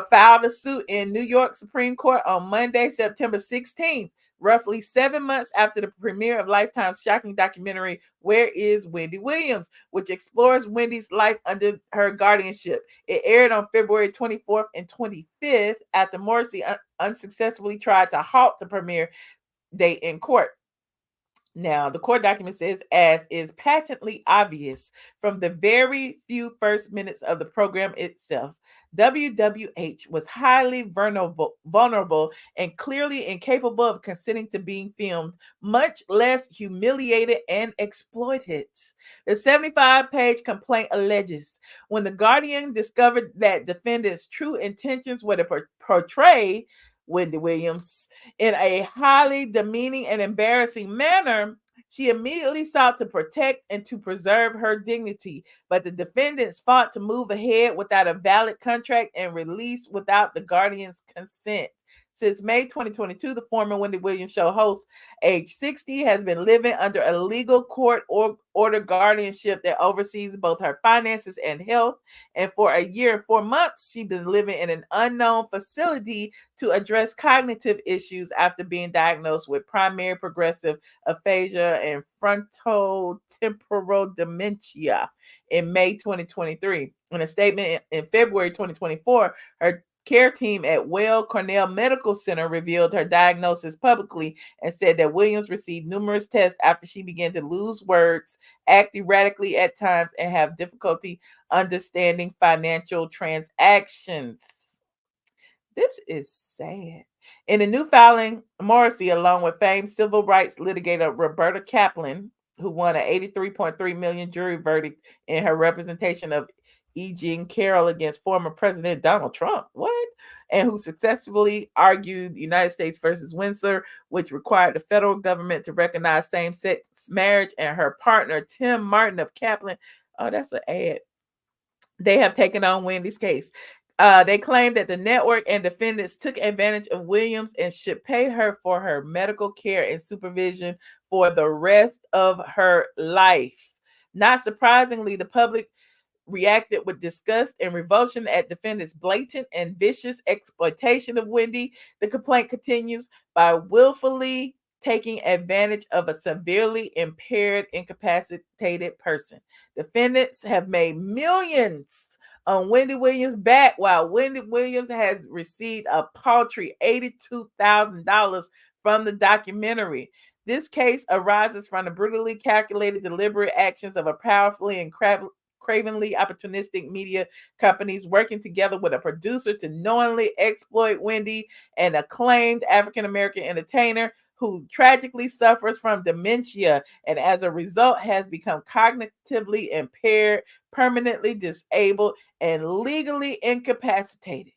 S1: filed a suit in New York Supreme Court on Monday, September 16th. Roughly 7 months after the premiere of Lifetime's shocking documentary, Where is Wendy Williams?, which explores Wendy's life under her guardianship. It aired on February 24th and 25th after Morrissey unsuccessfully tried to halt the premiere date in court. Now, the court document says, as is patently obvious from the very few first minutes of the program itself, WWH was highly vulnerable and clearly incapable of consenting to being filmed, much less humiliated and exploited. The 75-page complaint alleges when the Guardian discovered that defendants' true intentions were to portray Wendy Williams in a highly demeaning and embarrassing manner, she immediately sought to protect and to preserve her dignity. But the defendants fought to move ahead without a valid contract and released without the Guardian's consent. Since May 2022, the former Wendy Williams show host, age 60, has been living under a legal court order guardianship that oversees both her finances and health. And for a year and 4 months, she's been living in an unknown facility to address cognitive issues after being diagnosed with primary progressive aphasia and frontotemporal dementia in May 2023. In a statement in February 2024, her care team at Weill Cornell Medical Center revealed her diagnosis publicly and said that Williams received numerous tests after she began to lose words, act erratically at times, and have difficulty understanding financial transactions. This is sad. In a new filing, Morrissey, along with famed civil rights litigator Roberta Kaplan, who won an $83.3 million jury verdict in her representation of E. Jean Carroll against former President Donald Trump. What? And who successfully argued United States versus Windsor, which required the federal government to recognize same-sex marriage, and her partner, Tim Martin of Kaplan. Oh, that's an ad. They have taken on Wendy's case. They claim that the network and defendants took advantage of Williams and should pay her for her medical care and supervision for the rest of her life. Not surprisingly, the public reacted with disgust and revulsion at defendants' blatant and vicious exploitation of Wendy. The complaint continues by willfully taking advantage of a severely impaired, incapacitated person. Defendants have made millions on Wendy Williams' back, while Wendy Williams has received a paltry $82,000 from the documentary. This case arises from the brutally calculated, deliberate actions of a powerfully and cravenly opportunistic media companies working together with a producer to knowingly exploit Wendy, an acclaimed African-American entertainer who tragically suffers from dementia and as a result has become cognitively impaired, permanently disabled, and legally incapacitated.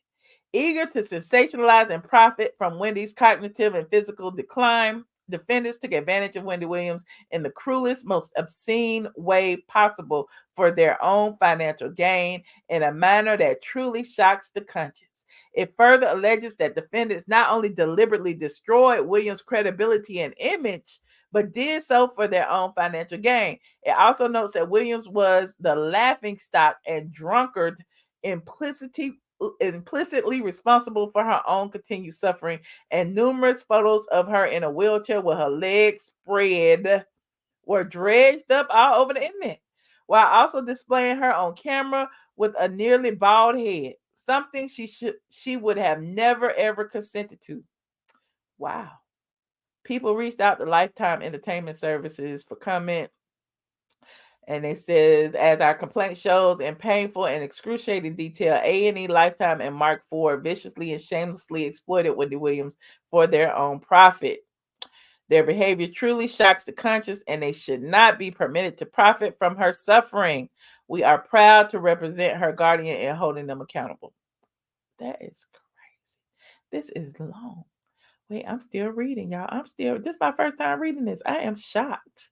S1: Eager to sensationalize and profit from Wendy's cognitive and physical decline, defendants took advantage of Wendy Williams in the cruelest, most obscene way possible for their own financial gain in a manner that truly shocks the conscience. It further alleges that defendants not only deliberately destroyed Williams' credibility and image, but did so for their own financial gain. It also notes that Williams was the laughingstock and drunkard implicitly responsible for her own continued suffering, and numerous photos of her in a wheelchair with her legs spread were dredged up all over the internet, while also displaying her on camera with a nearly bald head, something she would have never ever consented to. Wow. People reached out to Lifetime Entertainment Services for comment, and it says, as our complaint shows in painful and excruciating detail, A&E, Lifetime, and Mark IV viciously and shamelessly exploited Wendy Williams for their own profit. Their behavior truly shocks the conscience, and they should not be permitted to profit from her suffering. We are proud to represent her guardian in holding them accountable. That is crazy. This is long. Wait, I'm still reading, y'all. This is my first time reading this. I am shocked.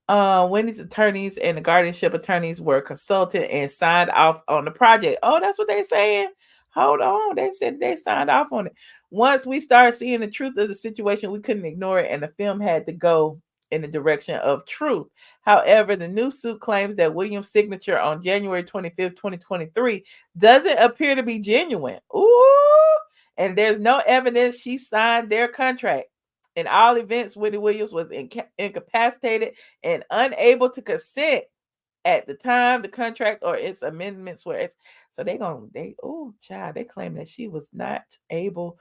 S1: Wendy's attorneys and the guardianship attorneys were consulted and signed off on the project. Oh, that's what they're saying. Hold on. They said they signed off on it. Once we started seeing the truth of the situation, we couldn't ignore it, and the film had to go in the direction of truth. However, the new suit claims that Williams' signature on January 25th, 2023 doesn't appear to be genuine. Ooh, and there's no evidence she signed their contract. In all events, Wendy Williams was incapacitated and unable to consent at the time the contract or its amendments were. So they claim that she was not able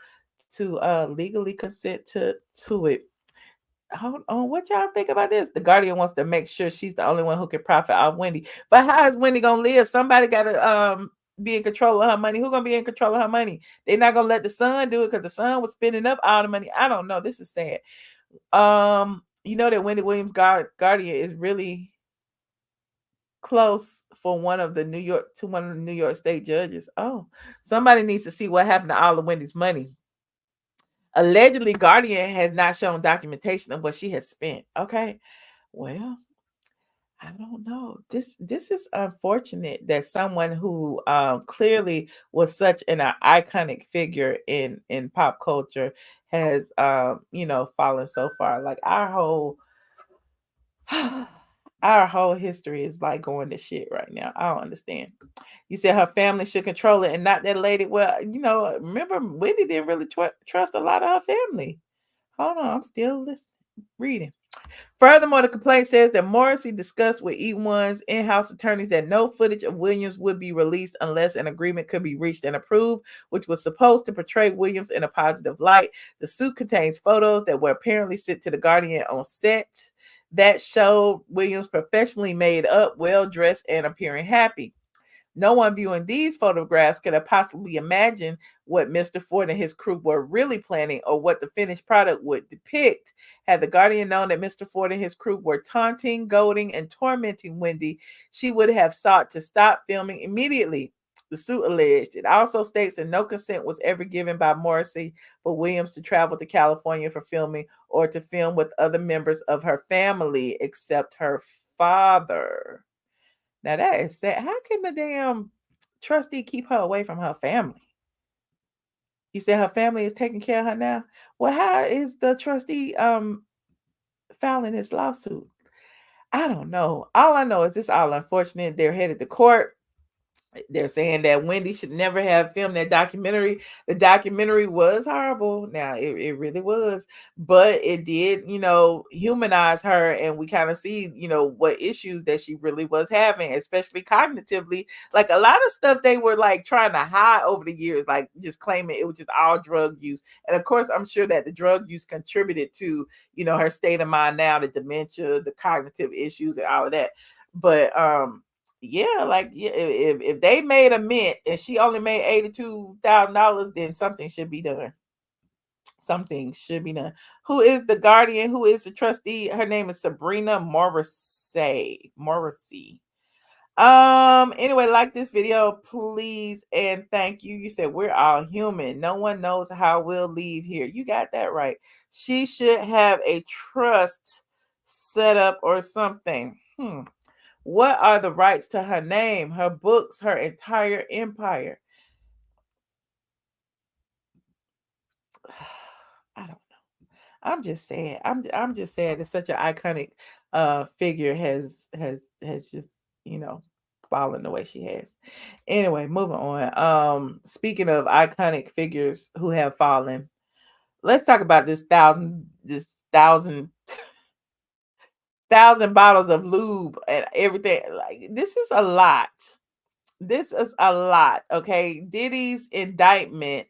S1: to legally consent to it. Hold on, what y'all think about this? The Guardian wants to make sure she's the only one who can profit off Wendy. But how is Wendy gonna live? Somebody gotta be in control of her money. Who's gonna be in control of her money? They're not gonna let the son do it because the son was spending up all the money. I don't know. This is sad. You know that Wendy Williams' guardian is really close for one of the New York State judges. Oh, somebody needs to see what happened to all of Wendy's money. Allegedly, guardian has not shown documentation of what she has spent. Okay, well, I don't know. This is unfortunate that someone who clearly was such an iconic figure in pop culture has fallen so far. Like our whole history is like going to shit right now. I don't understand. You said her family should control it and not that lady. Well, remember Wendy didn't really trust a lot of her family. Hold on, I'm still reading. Furthermore, the complaint says that Morrissey discussed with E1's in-house attorneys that no footage of Williams would be released unless an agreement could be reached and approved, which was supposed to portray Williams in a positive light. The suit contains photos that were apparently sent to the Guardian on set that showed Williams professionally made up, well-dressed, and appearing happy. No one viewing these photographs could have possibly imagined what Mr. Ford and his crew were really planning or what the finished product would depict. Had the Guardian known that Mr. Ford and his crew were taunting, goading, and tormenting Wendy, she would have sought to stop filming immediately, the suit alleged. It also states that no consent was ever given by Morrissey for Williams to travel to California for filming or to film with other members of her family except her father. Now that is sad. How can the damn trustee keep her away from her family? You said her family is taking care of her now? Well, how is the trustee filing this lawsuit? I don't know. All I know is this all unfortunate. They're headed to court. They're saying that Wendy should never have filmed that documentary. The documentary was horrible. Now, it really was. But it did, humanize her. And we kind of see, what issues that she really was having, especially cognitively. Like a lot of stuff they were like trying to hide over the years, like just claiming it was just all drug use. And of course, I'm sure that the drug use contributed to, her state of mind now, the dementia, the cognitive issues and all of that. But yeah, like if they made a mint and she only made $82,000, then something should be done. Something should be done. Who is the guardian? Who is the trustee? Her name is Sabrina Morrissey. Anyway, like this video, please, and thank you. You said we're all human. No one knows how we'll leave here. You got that right. She should have a trust set up or something. What are the rights to her name, her books, her entire empire? I don't know. I'm just saying. I'm just saying it's such an iconic figure has just, fallen the way she has. Anyway, moving on. Speaking of iconic figures who have fallen, let's talk about this thousand bottles of lube and everything. Like, this is a lot. Okay. Diddy's indictment.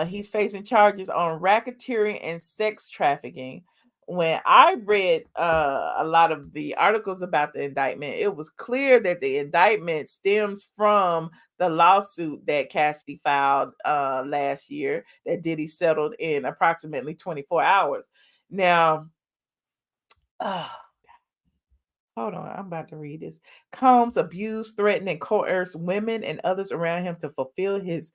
S1: He's facing charges on racketeering and sex trafficking. When I read a lot of the articles about the indictment, it was clear that the indictment stems from the lawsuit that Cassidy filed last year that Diddy settled in approximately 24 hours. Now, hold on, I'm about to read this. Combs abused, threatened, and coerced women and others around him to fulfill his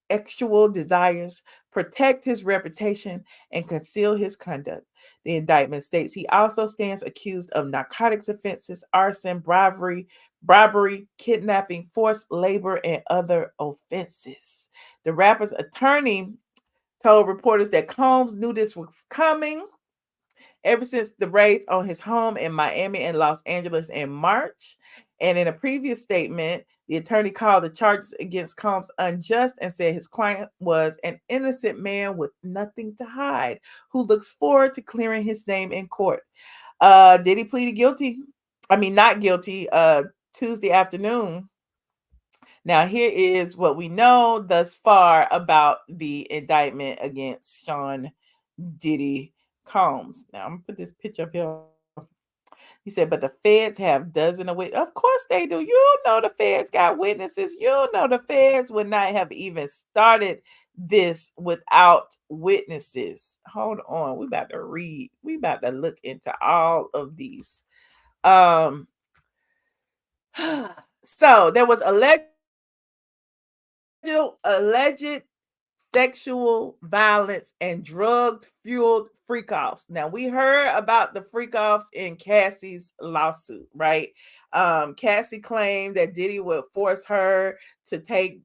S1: sexual desires, protect his reputation, and conceal his conduct. The indictment states he also stands accused of narcotics offenses, arson, bribery, kidnapping, forced labor, and other offenses. The rapper's attorney told reporters that Combs knew this was coming ever since the raid on his home in Miami and Los Angeles in March. And in a previous statement, the attorney called the charges against Combs unjust and said his client was an innocent man with nothing to hide, who looks forward to clearing his name in court. Diddy pleaded guilty. Not guilty, Tuesday afternoon. Now, here is what we know thus far about the indictment against Sean Diddy Combs. Now, I'm going to put this picture up here. He said, but the feds have dozens of witnesses. Of course they do. You know the feds got witnesses. You know the feds would not have even started this without witnesses. Hold on. We about to read. We about to look into all of these. So there was alleged sexual violence and drug-fueled freak-offs. Now, we heard about the freak-offs in Cassie's lawsuit, right? Cassie claimed that Diddy would force her to take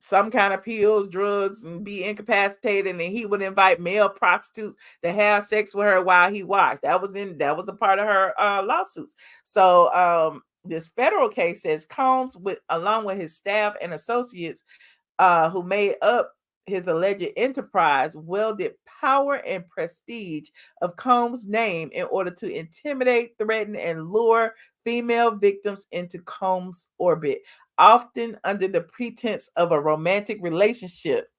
S1: some kind of pills, drugs, and be incapacitated, and he would invite male prostitutes to have sex with her while he watched. That was a part of her lawsuits. So this federal case says Combs, along with his staff and associates, who made up his alleged enterprise, wielded power and prestige of Combs' name in order to intimidate, threaten, and lure female victims into Combs' orbit, often under the pretense of a romantic relationship.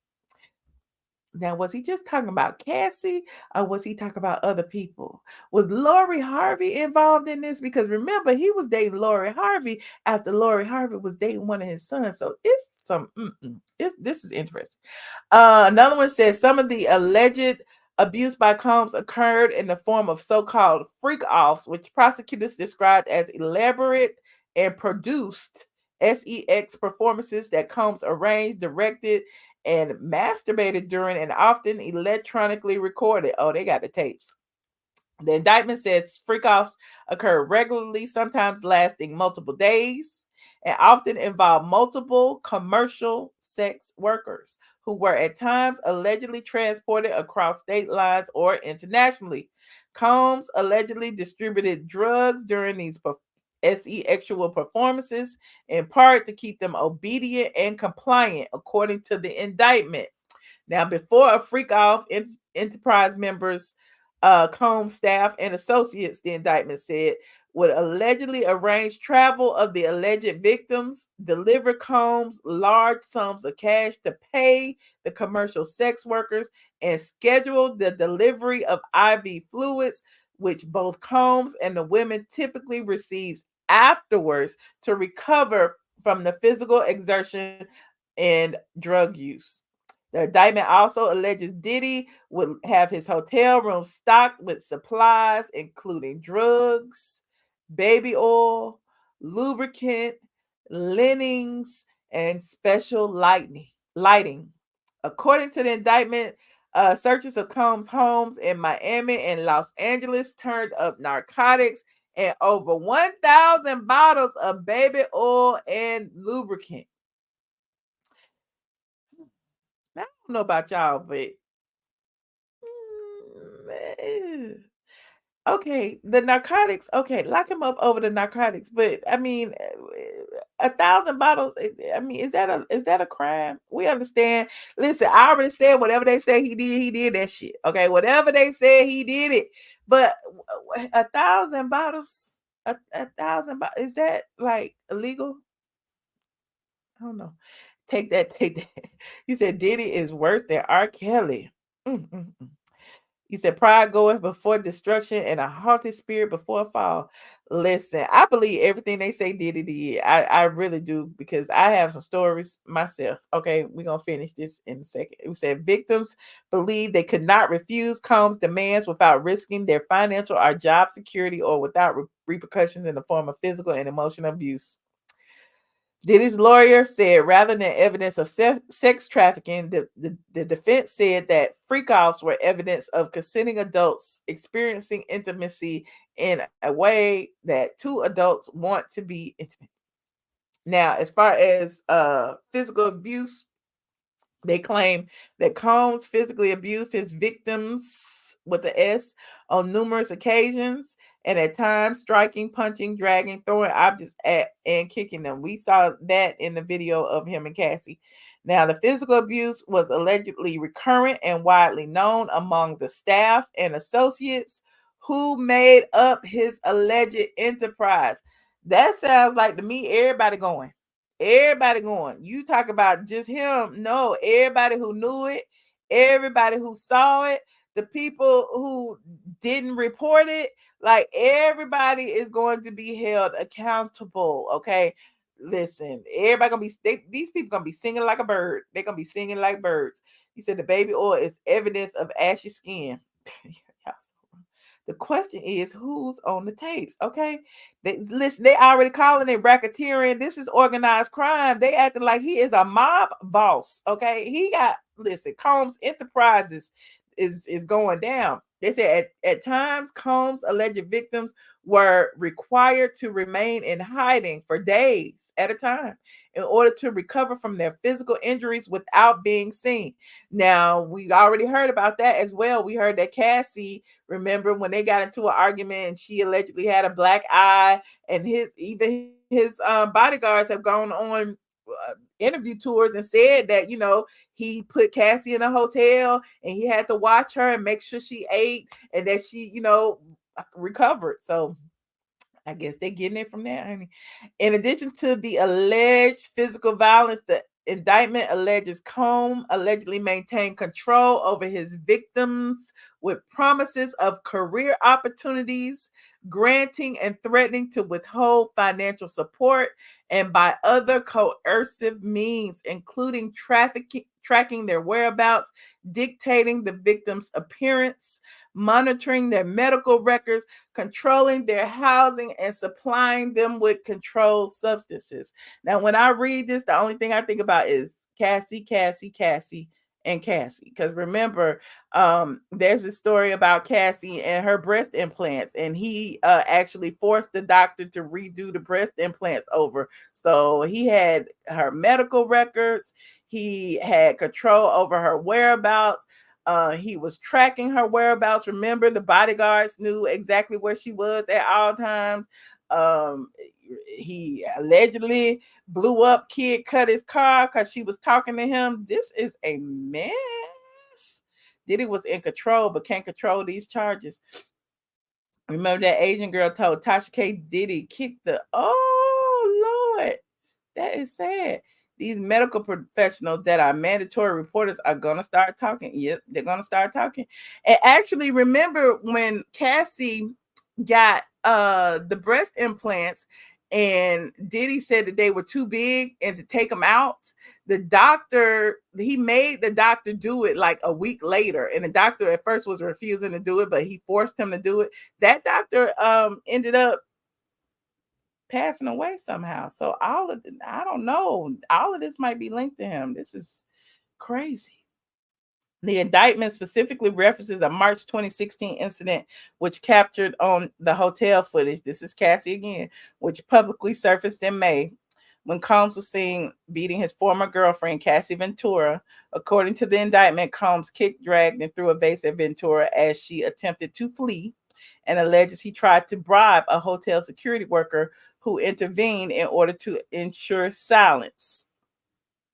S1: Now, was he just talking about Cassie, or was he talking about other people? Was Lori Harvey involved in this? Because remember, he was dating Lori Harvey after Lori Harvey was dating one of his sons. So this is interesting. Another one says some of the alleged abuse by Combs occurred in the form of so-called freak-offs, which prosecutors described as elaborate and produced sex performances that Combs arranged, directed, and masturbated during, and often electronically recorded. Oh, they got the tapes. The indictment says freak-offs occur regularly, sometimes lasting multiple days, and often involve multiple commercial sex workers who were at times allegedly transported across state lines or internationally. Combs allegedly distributed drugs during these sexual performances, in part to keep them obedient and compliant, according to the indictment. Now, before a freak-off, enterprise members, Combs staff and associates, the indictment said, would allegedly arrange travel of the alleged victims, deliver Combs large sums of cash to pay the commercial sex workers, and schedule the delivery of IV fluids, which both Combs and the women typically receives afterwards to recover from the physical exertion and drug use. The indictment also alleges Diddy would have his hotel room stocked with supplies, including drugs, baby oil, lubricant, linens, and special lighting. According to the indictment, searches of Combs' homes in Miami and Los Angeles turned up narcotics and over 1,000 bottles of baby oil and lubricant. I don't know about y'all, but okay, the narcotics. Okay, lock him up over the narcotics. But I mean, 1,000 bottles. I mean, is that a crime? We understand. Listen, I already said whatever they say he did that shit. Okay, whatever they said he did it. But 1,000 bottles, 1,000 bottles. Is that like illegal? I don't know. Take that. You said Diddy is worse than R. Kelly. You said pride goeth before destruction and a haughty spirit before a fall. Listen, I believe everything they say Diddy did. I really do, because I have some stories myself. Okay, we're going to finish this in a second. We said victims believe they could not refuse Combs' demands without risking their financial or job security or without repercussions in the form of physical and emotional abuse. Diddy's lawyer said rather than evidence of sex trafficking, the defense said that freak-offs were evidence of consenting adults experiencing intimacy in a way that two adults want to be intimate. Now, as far as physical abuse, they claim that Combs physically abused his victims with the S on numerous occasions, and at times striking, punching, dragging, throwing objects at and kicking them. We saw that in the video of him and Cassie. Now, the physical abuse was allegedly recurrent and widely known among the staff and associates who made up his alleged enterprise. That sounds like to me everybody going. Everybody going. You talk about just him. No, everybody who knew it, everybody who saw it, the people who didn't report it, like everybody is going to be held accountable. Okay. Listen, everybody gonna be these people gonna be singing like a bird. They're gonna be singing like birds. He said the baby oil is evidence of ashy skin. The question is, who's on the tapes? Okay, listen, they already calling it racketeering. This is organized crime. They acting like he is a mob boss. Okay, he got Combs Enterprises is going down. They said at times Combs' alleged victims were required to remain in hiding for days at a time in order to recover from their physical injuries without being seen. Now, we already heard about that as well. We heard that Cassie, remember when they got into an argument and she allegedly had a black eye, and his bodyguards have gone on interview tours and said that, he put Cassie in a hotel and he had to watch her and make sure she ate and that she, recovered. So I guess they're getting it from there, honey. In addition to the alleged physical violence, the indictment alleges Combs allegedly maintained control over his victims with promises of career opportunities, granting and threatening to withhold financial support, and by other coercive means, including tracking their whereabouts, dictating the victim's appearance, monitoring their medical records, controlling their housing, and supplying them with controlled substances. Now, when I read this, the only thing I think about is Cassie, and Cassie. Because remember, there's a story about Cassie and her breast implants, and he actually forced the doctor to redo the breast implants over. So he had her medical records. He had control over her whereabouts. He was tracking her whereabouts. Remember, the bodyguards knew exactly where she was at all times. He allegedly blew up Kid Cudi's car because she was talking to him. This is a mess. Diddy was in control, but can't control these charges. Remember that Asian girl told Tasha K. Diddy kicked the, oh Lord, that is sad. These medical professionals that are mandatory reporters are going to start talking. Yep, they're going to start talking. And actually, remember when Cassie got the breast implants And Diddy said that they were too big and to take them out. The doctor, he made the doctor do it like a week later. And the doctor at first was refusing to do it, but he forced him to do it. That doctor ended up passing away somehow. So I don't know. All of this might be linked to him. This is crazy. The indictment specifically references a March 2016 incident which captured on the hotel footage. This is Cassie again, which publicly surfaced in May when Combs was seen beating his former girlfriend, Cassie Ventura. According to the indictment, Combs kicked, dragged, and threw a vase at Ventura as she attempted to flee, and alleges he tried to bribe a hotel security worker who intervened in order to ensure silence.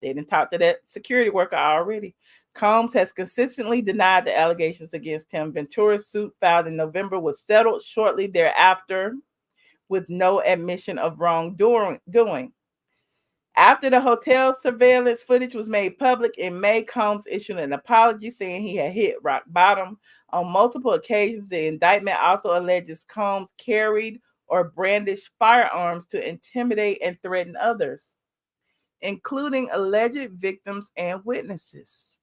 S1: They didn't talk to that security worker already. Combs has consistently denied the allegations against him. Ventura's suit filed in November was settled shortly thereafter with no admission of wrongdoing. After the hotel surveillance footage was made public in May, Combs issued an apology saying he had hit rock bottom. On multiple occasions, the indictment also alleges Combs carried or brandished firearms to intimidate and threaten others, including alleged victims and witnesses.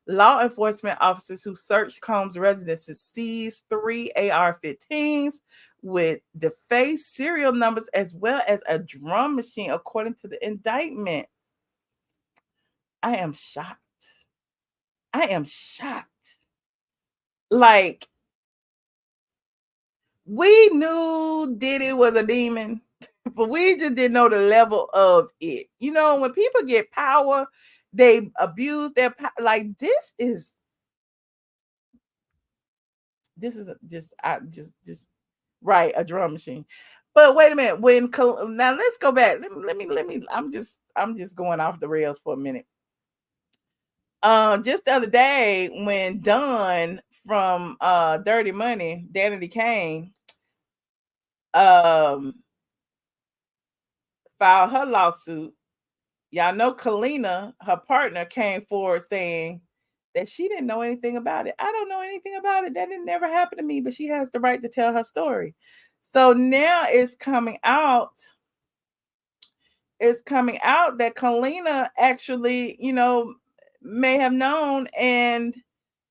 S1: Law enforcement officers who searched Combs' residences seized 3 AR-15s with defaced serial numbers as well as a drum machine, according to the indictment. I am shocked. Like, we knew Diddy was a demon, but we just didn't know the level of it. You know, when people get power, they abuse their power. Like, this is just right, a drum machine. But wait a minute, now let's go back. Let me. I'm just going off the rails for a minute. Just the other day when Dawn from Dirty Money, Danity Kane, filed her lawsuit. Y'all know Kalina, her partner, came forward saying that she didn't know anything about it. I don't know anything about it. That didn't never happen to me, but she has the right to tell her story. So now it's coming out that Kalina actually, may have known and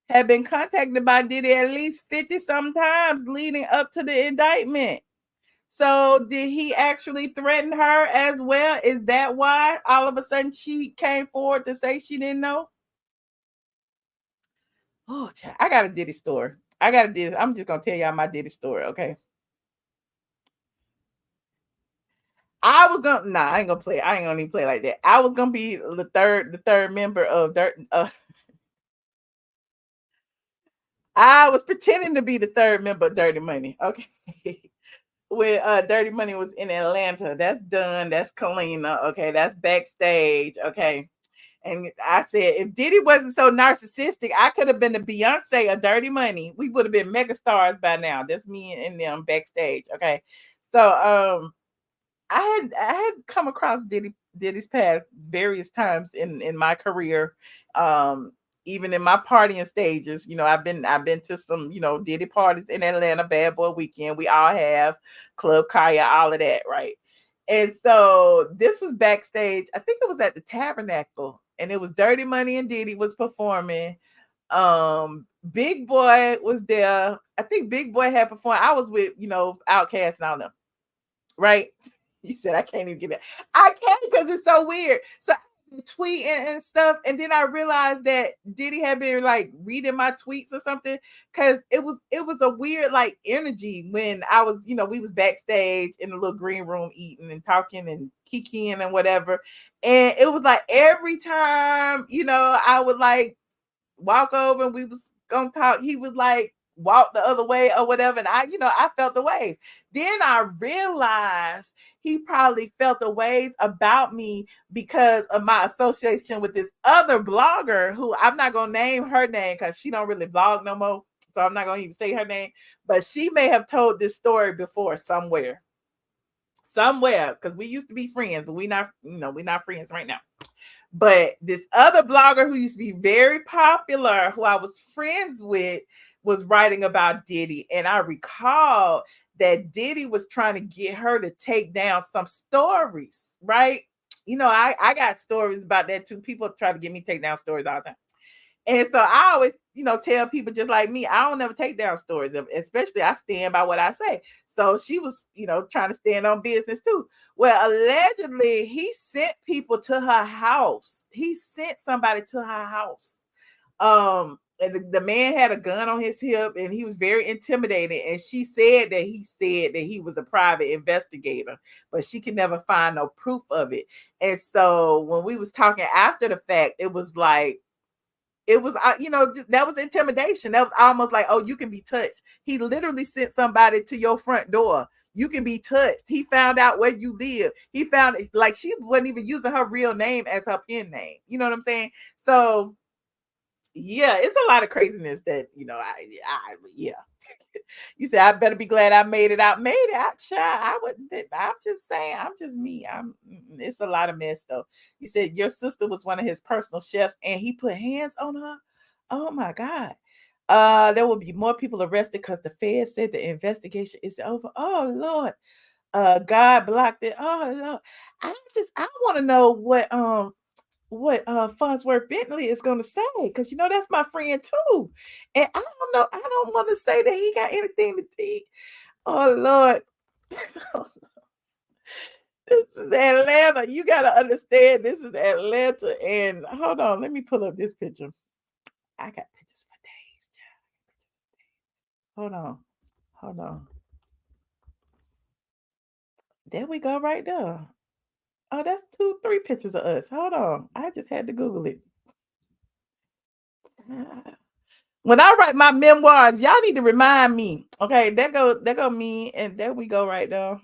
S1: had been contacted by Diddy at least 50 sometimes leading up to the indictment. So did he actually threaten her as well? Is that why all of a sudden she came forward to say she didn't know? Oh, I got a Diddy story. I'm just gonna tell y'all my Diddy story, okay? I ain't gonna play. I ain't gonna even play like that. I was gonna be the third member of I was pretending to be the third member of Dirty Money, okay? When Dirty Money was in Atlanta. That's done. That's Kalina, okay? That's backstage, okay? And I said, if Diddy wasn't so narcissistic, I could have been the Beyonce of Dirty Money. We would have been mega stars by now. That's me and them backstage, okay? So I had come across Diddy's path various times in my career. Even in my partying stages, I've been to some, Diddy parties in Atlanta, Bad Boy Weekend. We all have Club Kaya, all of that, right? And so this was backstage. I think it was at the Tabernacle, and it was Dirty Money and Diddy was performing. Big Boy was there. I think Big Boy had performed. I was with, Outkast and all them, right? You said I can't even get it. I can't because it's so weird. So tweeting and stuff, and then I realized that Diddy had been like reading my tweets or something, because it was a weird like energy when I was, we was backstage in the little green room eating and talking and kikiing and whatever, and it was like every time I would like walk over and we was gonna talk, he would like walk the other way or whatever, and I felt the waves. Then I realized he probably felt the waves about me because of my association with this other blogger who I'm not gonna name her name because she don't really blog no more, so I'm not gonna even say her name, but she may have told this story before somewhere, because we used to be friends, but we're not friends right now. But this other blogger who used to be very popular, who I was friends with, was writing about Diddy. And I recall that Diddy was trying to get her to take down some stories, right? You know, I got stories about that too. People try to get me take down stories all the time. And so I always, you know, tell people just like me, I don't never take down stories, especially I stand by what I say. So she was, you know, trying to stand on business too. Well, allegedly, he sent people to her house. He sent somebody to her house. And the man had a gun on his hip and he was very intimidating. And she said that he was a private investigator, but she could never find no proof of it. And so when we was talking after the fact, it was like, it was, you know, that was intimidation. That was almost like, oh, you can be touched. He literally sent somebody to your front door. You can be touched. He found out where you live. He found, like, she wasn't even using her real name as her pen name. You know what I'm saying? So yeah, it's a lot of craziness that, you know, yeah. You said I better be glad I made it out. Made it out, child. I wouldn't. I'm just saying. I'm just me. It's a lot of mess though. You said your sister was one of his personal chefs, and he put hands on her. Oh my God. There will be more people arrested because the Fed said the investigation is over. Oh Lord. God blocked it. Oh Lord. I want to know what Farnsworth Bentley is going to say, because you know that's my friend too, and I don't know. I don't want to say that he got anything to think. Oh Lord, this is Atlanta. You got to understand, this is Atlanta. And hold on, let me pull up this picture. I got pictures for days, child. Hold on. There we go, right there. Oh, that's 3 pictures of us. Hold on, I just had to Google it. When I write my memoirs, y'all need to remind me. Okay, there go me, and there we go right there.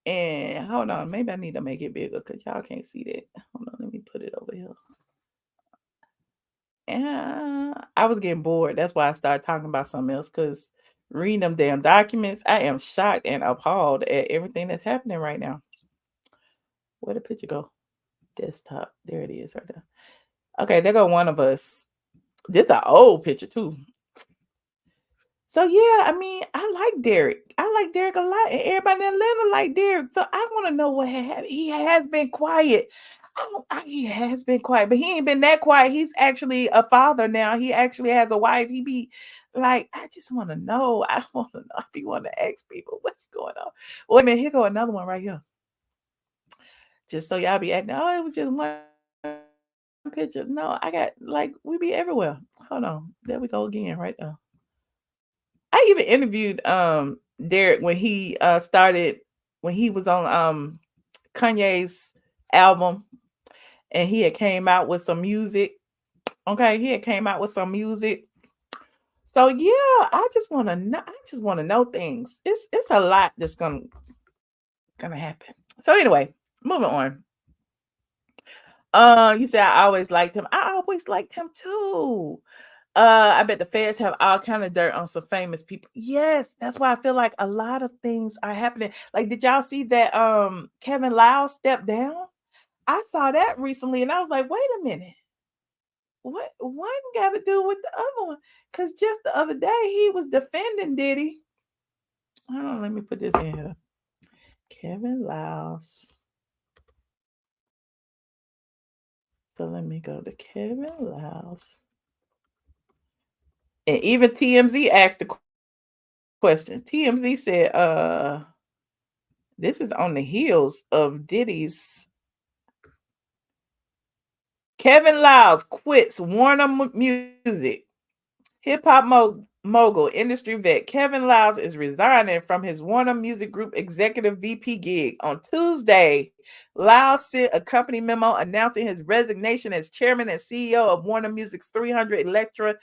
S1: And hold on, maybe I need to make it bigger because y'all can't see that. Hold on, let me put it over here. And I was getting bored. That's why I started talking about something else, because reading them damn documents, I am shocked and appalled at everything that's happening right now. Where'd the picture go? Desktop. There it is right there. Okay, there go one of us. This is an old picture too. So yeah, I mean, I like Derek. I like Derek a lot, and everybody in Atlanta like Derek. So I want to know what happened. He has been quiet. He has been quiet, but he ain't been that quiet. He's actually a father now. He actually has a wife. He be like, I just want to know. I want to know. I be want to ask people what's going on. Wait a minute, here go another one right here. Just so y'all be acting, oh, it was just one picture. No, I got, like, we be everywhere. Hold on, there we go again, right there. I even interviewed Derek when he started, when he was on Kanye's album, and he had came out with some music. Okay, he had came out with some music. So yeah, I just want to know. I just want to know things. It's a lot that's gonna happen. So anyway, moving on. You said I always liked him. I always liked him too. I bet the feds have all kind of dirt on some famous people. Yes, that's why I feel like a lot of things are happening. Like, did y'all see that Kevin Liles stepped down? I saw that recently, and I was like, wait a minute. What one got to do with the other one? Because just the other day he was defending Diddy. Hold on, let me put this in here. Kevin Liles. So let me go to Kevin Liles. And even TMZ asked the question. TMZ said, this is on the heels of Diddy's. Kevin Liles quits Warner Music. Hip-hop mogul, industry vet Kevin Liles is resigning from his Warner Music Group executive VP gig. On Tuesday, Liles sent a company memo announcing his resignation as chairman and CEO of Warner Music's 300 Elektra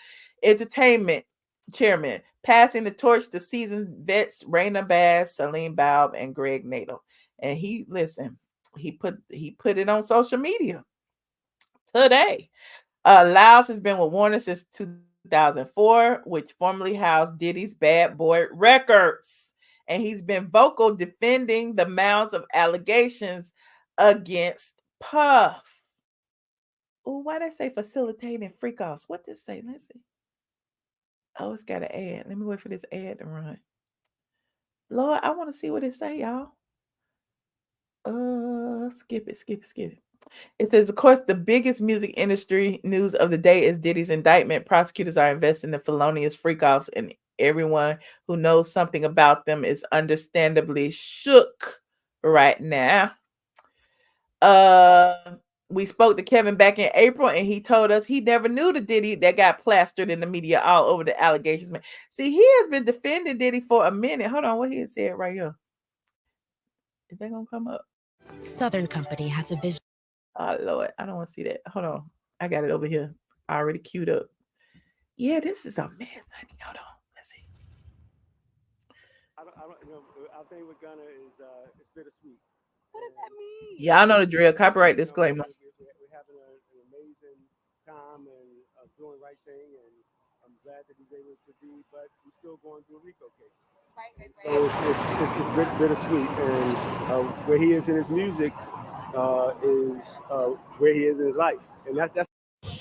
S1: Entertainment chairman, passing the torch to seasoned vets Raina Bass, Salim Baub, and Greg Nato. And he put it on social media today. Liles has been with Warner since 2004, which formerly housed Diddy's Bad Boy Records. And he's been vocal defending the mounds of allegations against Puff. Oh, why they say facilitating freak-offs? What does it say? Let's see. Oh, it's got an ad. Let me wait for this ad to run. Lord, I want to see what it say, y'all. Skip it. It says, of course, the biggest music industry news of the day is Diddy's indictment. Prosecutors are investing in felonious freak-offs, and everyone who knows something about them is understandably shook right now. We spoke to Kevin back in April, and he told us he never knew the Diddy that got plastered in the media all over the allegations. See, he has been defending Diddy for a minute. Hold on, what he said right here. Is that gonna come up?
S17: Southern Company has a vision.
S1: Oh Lord, I don't want to see that. Hold on, I got it over here. I already queued up. Yeah, this is a mess, honey. Hold on, let's see.
S18: I think we're gonna is it's bittersweet.
S13: What does that mean?
S1: Y'all know the drill. Copyright disclaimer.
S18: We're having an amazing time and doing right thing, and I'm glad that he's able to be, but we're still going through a RICO case. Right. So it's bittersweet, and where he is in his music is where he is in his life, and that's.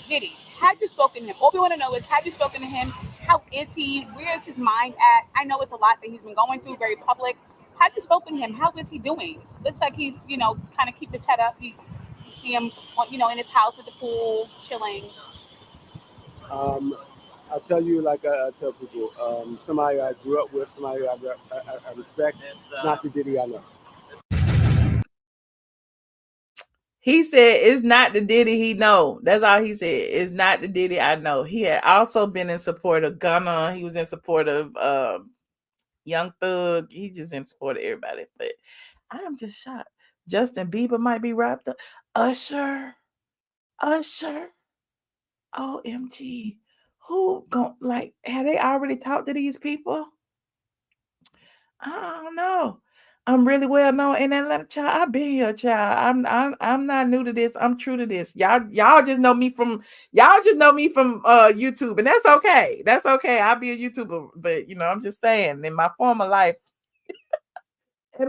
S19: Diddy, have you spoken to him? All we want to know is, have you spoken to him? How is he? Where is his mind at? I know it's a lot that he's been going through, very public. Have you spoken to him? How is he doing? Looks like he's, kind of keep his head up. You see him, in his house at the pool, chilling.
S18: I'll tell you, like I tell people, somebody I grew up with, somebody I respect. It's not the Diddy I know.
S1: He said it's not the Diddy he know. That's all he said. It's not the Diddy I know. He had also been in support of Gunna. He was in support of Young Thug. He just in support of everybody. But I am just shocked. Justin Bieber might be wrapped up. Usher. OMG. Who have they already talked to these people? I don't know. I'm really well known in Atlanta, child. I've been here, child. I'm not new to this. I'm true to this. Y'all just know me from YouTube, and that's okay. That's okay. I'll be a YouTuber, but I'm just saying, in my former life, I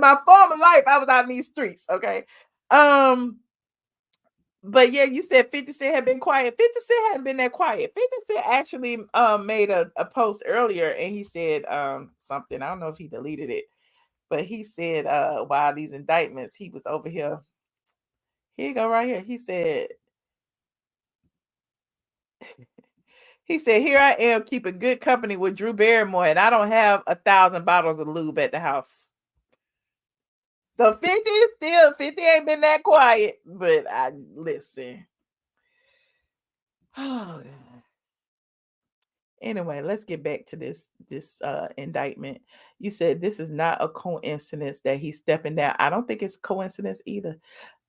S1: was out in these streets. Okay. But yeah, you said 50 Cent had been quiet. 50 Cent hadn't been that quiet. 50 Cent actually made a post earlier, and he said something. I don't know if he deleted it. But he said, while these indictments, he was over here. Here you go, right here. He said, here I am keeping good company with Drew Barrymore, and I don't have 1,000 bottles of lube at the house. So 50 ain't been that quiet, but I listen. Oh, God. Anyway, let's get back to this indictment. You said this is not a coincidence that he's stepping down. I don't think it's a coincidence either.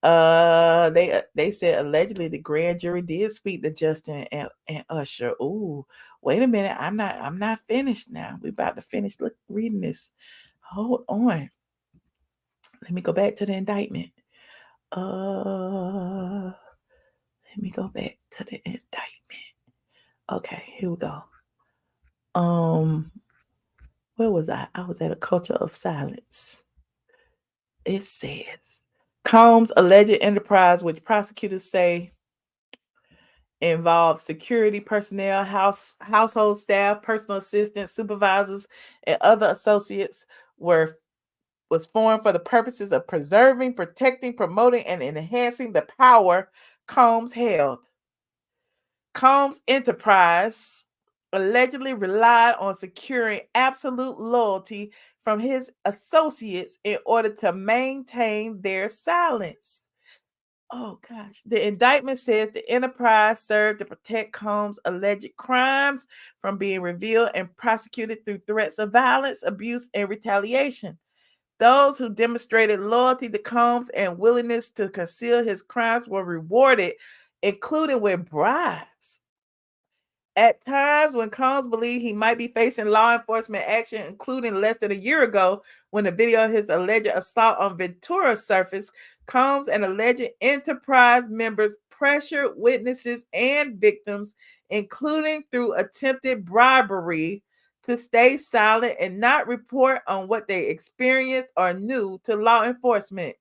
S1: They said allegedly the grand jury did speak to Justin and Usher. Ooh, wait a minute. I'm not finished now. We're about to finish reading this. Hold on. Let me go back to the indictment. Let me go back to the indictment. Okay, here we go. Where was I? I was at a culture of silence. It says Combs' alleged enterprise, which prosecutors say involved security personnel, household staff, personal assistants, supervisors, and other associates, was formed for the purposes of preserving, protecting, promoting, and enhancing the power Combs held. Combs' enterprise allegedly relied on securing absolute loyalty from his associates in order to maintain their silence. Oh, gosh. The indictment says the enterprise served to protect Combs' alleged crimes from being revealed and prosecuted through threats of violence, abuse, and retaliation. Those who demonstrated loyalty to Combs and willingness to conceal his crimes were rewarded, including with bribes. At times when Combs believed he might be facing law enforcement action, including less than a year ago when the video of his alleged assault on Ventura surfaced, Combs and alleged enterprise members pressured witnesses and victims, including through attempted bribery, to stay silent and not report on what they experienced or knew to law enforcement.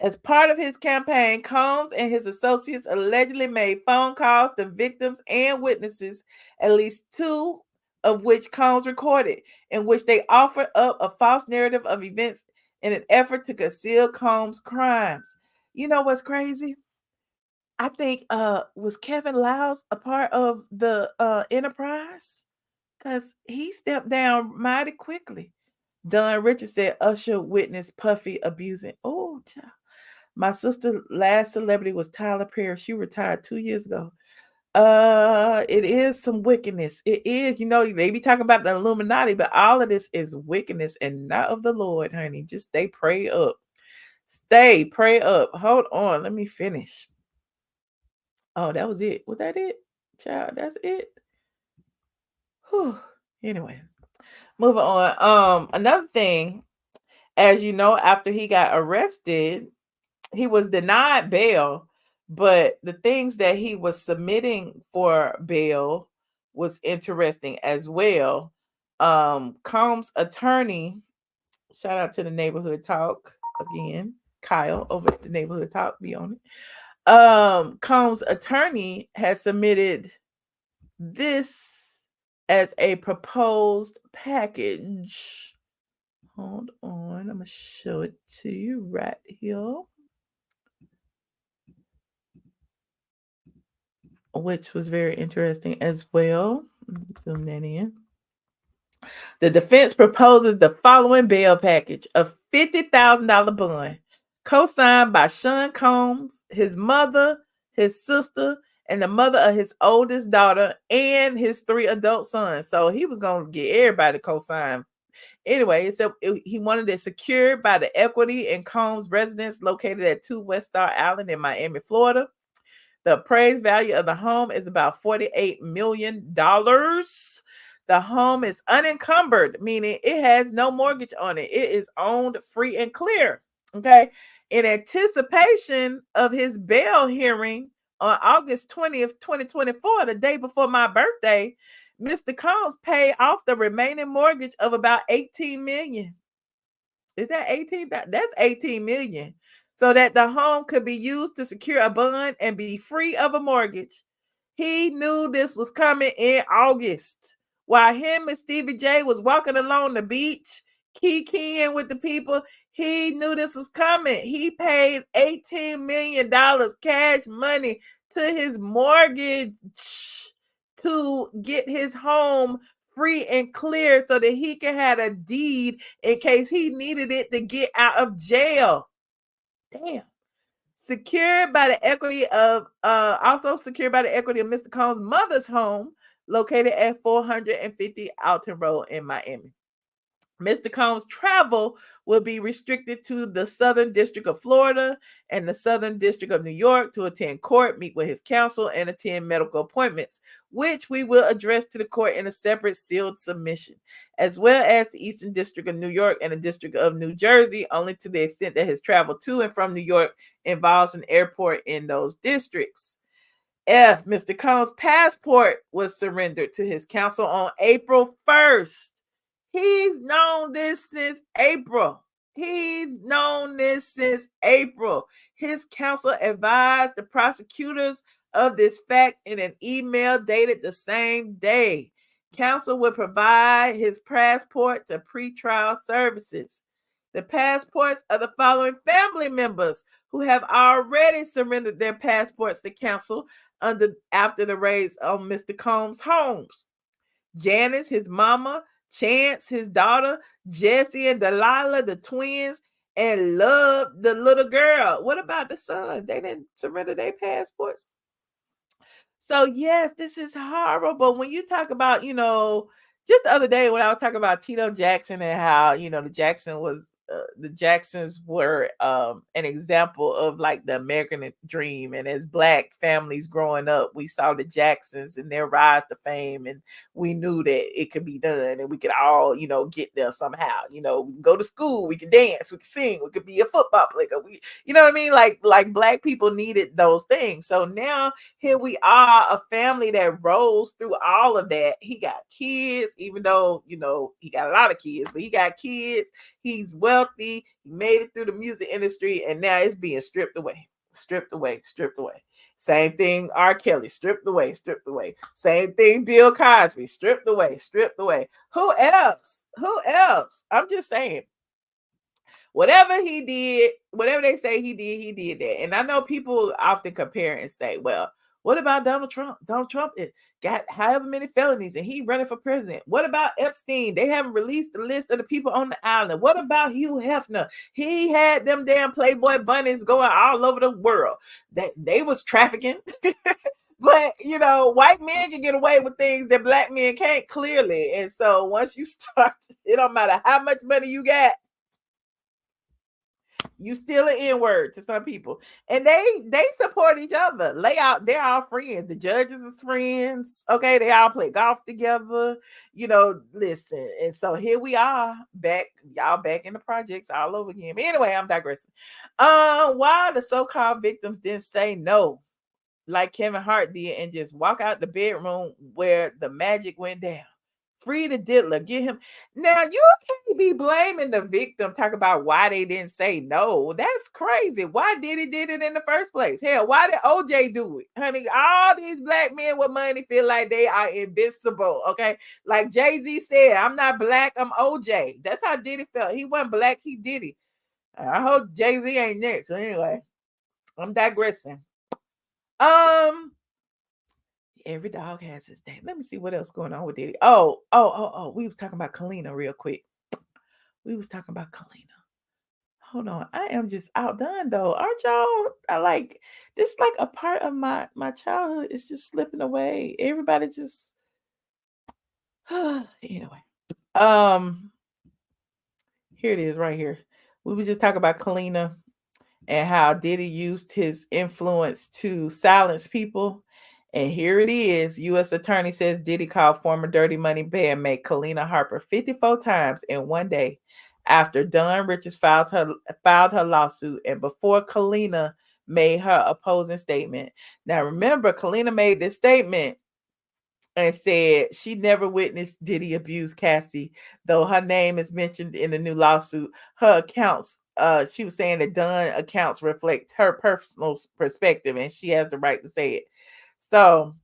S1: As part of his campaign, Combs and his associates allegedly made phone calls to victims and witnesses, at least 2 of which Combs recorded, in which they offered up a false narrative of events in an effort to conceal Combs' crimes. You know what's crazy? I think was Kevin Liles a part of the enterprise? Because he stepped down mighty quickly. Don Richards said Usher witnessed Puffy abusing. Oh, child. My sister's last celebrity was Tyler Perry. She retired 2 years ago. It is some wickedness. It is, they be talking about the Illuminati, but all of this is wickedness and not of the Lord, honey. Just stay pray up. Stay pray up. Hold on, let me finish. Oh, that was it. Was that it? Child, that's it. Whew. Anyway, moving on. Another thing, as you know, after he got arrested, he was denied bail, but the things that he was submitting for bail was interesting as well. Combs' attorney, shout out to the Neighborhood Talk again, Kyle over at the Neighborhood Talk, be on it. Combs' attorney has submitted this as a proposed package. Hold on, I'm gonna show it to you right here. Which was very interesting as well. Zoom that in. The defense proposes the following bail package: a $50,000 bond, co-signed by Sean Combs, his mother, his sister, and the mother of his oldest daughter, and his 3 adult sons. So he was going to get everybody co-signed. Anyway, so he wanted it secured by the equity in Combs' residence located at 2 West Star Island in Miami, Florida. The appraised value of the home is about $48 million. The home is unencumbered, meaning it has no mortgage on it. It is owned free and clear. Okay. In anticipation of his bail hearing on August 20th, 2024, the day before my birthday, Mr. Combs paid off the remaining mortgage of about $18 million. Is that 18? That's $18 million. So that the home could be used to secure a bond and be free of a mortgage. He knew this was coming in August. While him and Stevie J was walking along the beach, kikiing with the people, he knew this was coming. He paid $18 million cash money to his mortgage to get his home free and clear so that he can have a deed in case he needed it to get out of jail. Damn. Secured by the equity of Mr. Combs' mother's home located at 450 Alton Road in Miami. Mr. Combs' travel will be restricted to the Southern District of Florida and the Southern District of New York to attend court, meet with his counsel, and attend medical appointments, which we will address to the court in a separate sealed submission, as well as the Eastern District of New York and the District of New Jersey, only to the extent that his travel to and from New York involves an airport in those districts. F. Mr. Combs' passport was surrendered to his counsel on April 1st. He's known this since April. His counsel advised the prosecutors of this fact in an email dated the same day. Counsel would provide his passport to pretrial services. The passports of the following family members who have already surrendered their passports to counsel after the raids on Mr. Combs' homes. Janice, his mama, Chance, his daughter, Jesse and Delilah, the twins, and Love, the little girl. What about the sons? They didn't surrender their passports. So, yes, this is horrible. When you talk about, just the other day when I was talking about Tito Jackson and how, the Jacksons were an example of like the American dream. And as Black families growing up, we saw the Jacksons and their rise to fame, and we knew that it could be done and we could all, get there somehow. We can go to school, we can dance, we can sing, we could be a football player. You know what I mean? Like Black people needed those things. So now here we are, a family that rose through all of that. He got kids, even though, he got a lot of kids, but he got kids. He's wealthy. He made it through the music industry, and now it's being stripped away. stripped away, stripped away. Same thing, R. Kelly, stripped away, stripped away. Same thing, Bill Cosby, stripped away, stripped away. Who else? Who else? I'm just saying. Whatever he did, whatever they say he did that. And I know people often compare and say, well, what about Donald Trump? Donald Trump got however many felonies and he running for president. What about Epstein? They haven't released the list of the people on the island. What about Hugh Hefner? He had them damn Playboy bunnies going all over the world. They was trafficking. But, you know, white men can get away with things that black men can't, clearly. And so once you start, it don't matter how much money you got, you still an N-word to some people. And they support each other. They're all friends. The judges are friends. Okay, they all play golf together. You know, listen. And so here we are back, y'all back in the projects all over again. But anyway, I'm digressing. Why the so-called victims didn't say no, like Kevin Hart did, and just walk out the bedroom where the magic went down. Free the diddler, get him. Now, you can't be blaming the victim, talk about why they didn't say no. That's crazy. Why Diddy did it in the first place? Hell, why did OJ do it? Honey, all these black men with money feel like they are invincible, okay? Like Jay-Z said, I'm not black, I'm OJ. That's how Diddy felt. He wasn't black, he Diddy. I hope Jay-Z ain't next. So anyway, I'm digressing. Every dog has his day. Let me see what else going on with Diddy. Oh. We was talking about Kalina real quick. Hold on. I am just outdone though. Aren't y'all? I like this, like a part of my childhood is just slipping away. Everybody just anyway. Here it is right here. We were just talking about Kalina and how Diddy used his influence to silence people. And here it is. U.S. Attorney says Diddy called former Dirty Money bandmate Kalina Harper 54 times in one day after Dawn Richards filed her lawsuit and before Kalina made her opposing statement. Now, remember, Kalina made this statement and said she never witnessed Diddy abuse Cassie, though her name is mentioned in the new lawsuit. Her accounts, she was saying that Dawn accounts reflect her personal perspective and she has the right to say it. So,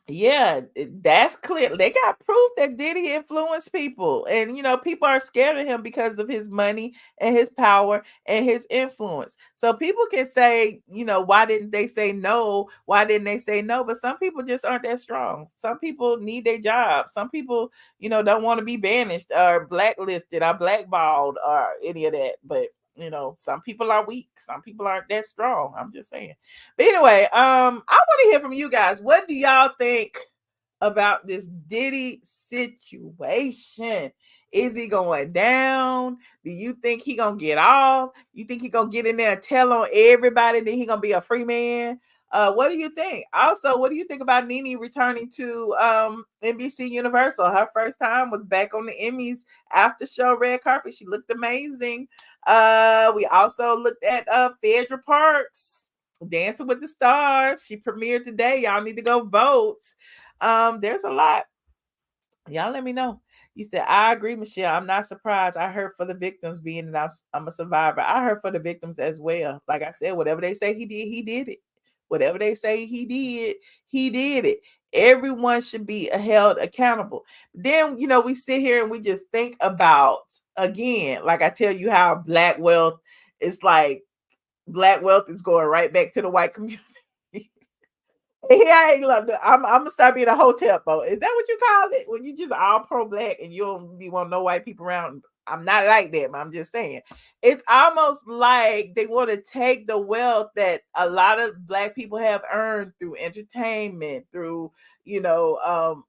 S1: yeah, that's clear. They got proof that Diddy influenced people. And, you know, people are scared of him because of his money and his power and his influence. So people can say, you know, why didn't they say no? Why didn't they say no? But some people just aren't that strong. Some people need their job. Some people, you know, don't want to be banished or blacklisted or blackballed or any of that. But you know, some people are weak. Some people aren't that strong. I'm just saying. But anyway, I want to hear from you guys. What do y'all think about this Diddy situation? Is he going down? Do you think he gonna get off? You think he gonna get in there and tell on everybody that he gonna be a free man? What do you think? Also, what do you think about Nene returning to NBC Universal? Her first time was back on the Emmys after show red carpet. She looked amazing. We also looked at Phaedra Parks, Dancing with the Stars. She premiered today. Y'all need to go vote. There's a lot. Y'all let me know. You said, I agree, Michelle. I'm not surprised. I heard for the victims being that I'm a survivor. I heard for the victims as well. Like I said, whatever they say he did it. Whatever they say he did it. Everyone should be held accountable. Then, you know, we sit here and we just think about, again, like I tell you how black wealth is like, black wealth is going right back to the white community. Yeah, I'm gonna start being a hotel boat. Is that what you call it? When you just all pro-black and you don't be want no white people around? I'm not like that, but I'm just saying. It's almost like they want to take the wealth that a lot of black people have earned through entertainment, through, you know,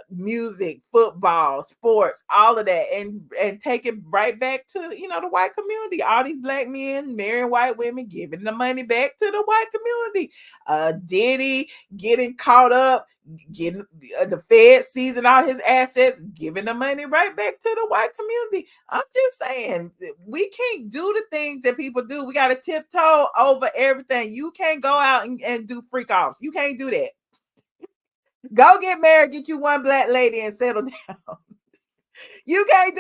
S1: music, football, sports, all of that, and take it right back to, you know, the white community. All these black men marrying white women, giving the money back to the white community. Diddy getting caught up, getting the Fed seizing all his assets, giving the money right back to the white community. I'm just saying, we can't do the things that people do. We got to tiptoe over everything. You can't go out and do freak offs. You can't do that. Go get married, get you one black lady and settle down. You can't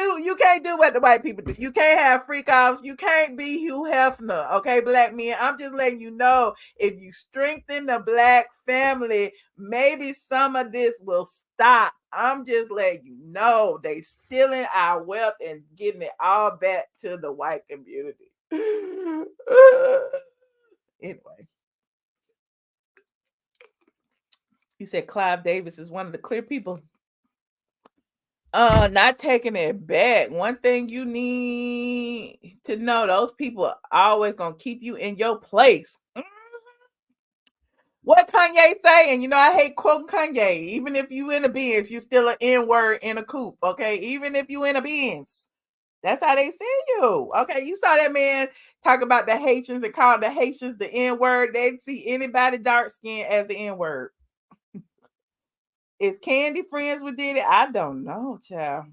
S1: do what the white people do. You can't have freak offs. You can't be Hugh Hefner. Okay, black men. I'm just letting you know, if you strengthen the black family, maybe some of this will stop. I'm just letting you know, they stealing our wealth and getting it all back to the white community. Anyway. He said Clive Davis is one of the clear people. Not taking it back. One thing you need to know, those people are always gonna keep you in your place. What Kanye saying? You know, I hate quoting Kanye. Even if you in a Benz, you still an N-word in a coupe. Okay, even if you in a Benz, that's how they see you. Okay, you saw that man talk about the Haitians and call the Haitians the N-word. They'd see anybody dark skinned as the N-word. Is Candy friends with Diddy? I don't know, child.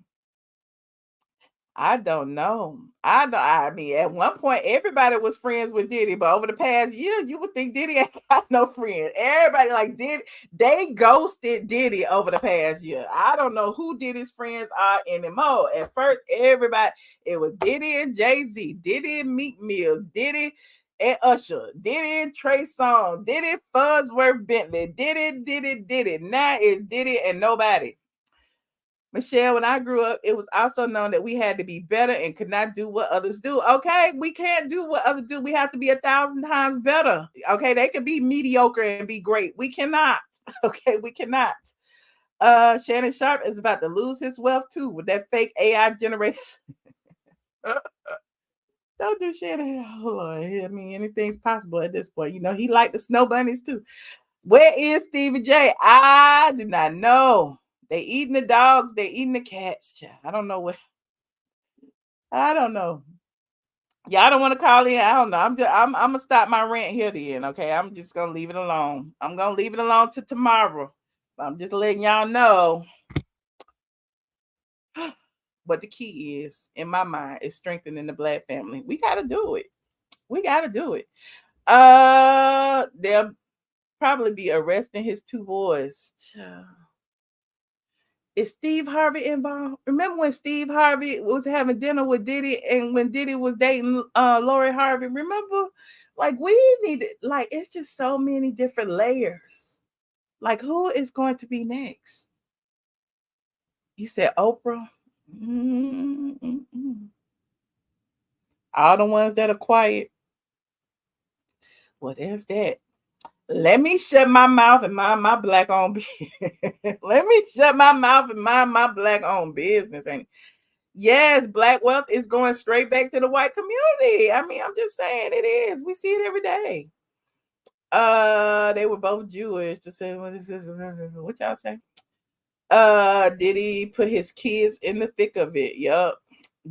S1: I don't know. I mean, at one point, everybody was friends with Diddy, but over the past year, you would think Diddy ain't got no friends. Everybody like Diddy, they ghosted Diddy over the past year. I don't know who Diddy's friends are anymore. At first, everybody, it was Diddy and Jay-Z, Diddy and Meek Mill, Diddy and Usher, Diddy and Trey Songz, Diddy, Farnsworth, Bentley, Diddy. Now it's Diddy and nobody. Michelle, when I grew up, it was also known that we had to be better and could not do what others do. Okay, we can't do what others do. We have to be 1,000 times better. Okay, they can be mediocre and be great. We cannot. Okay, we cannot. Shannon Sharp is about to lose his wealth too with that fake AI generation. Don't do Shannon. Oh Lord, I mean, anything's possible at this point. You know, he liked the snow bunnies too. Where is Stevie J? I do not know. They eating the dogs, they eating the cats. Child. I don't know what. I don't know. Y'all don't want to call in. I don't know. I'm gonna stop my rant here then. Okay, I'm just gonna leave it alone. I'm gonna leave it alone till tomorrow. I'm just letting y'all know. But the key is, in my mind, is strengthening the black family. We gotta do it. We gotta do it. They'll probably be arresting his 2 boys. Child. Is Steve Harvey involved? Remember when Steve Harvey was having dinner with Diddy and when Diddy was dating Lori Harvey? Remember? Like, we need it. Like, it's just so many different layers. Like, who is going to be next? You said Oprah? All the ones that are quiet. Well, there's that. Let me shut my mouth and mind my black owned business. Let me shut my mouth and mind my black owned business. And yes, black wealth is going straight back to the white community. I mean, I'm just saying it is. We see it every day. They were both Jewish. To say what y'all say? Did he put his kids in the thick of it? Yup.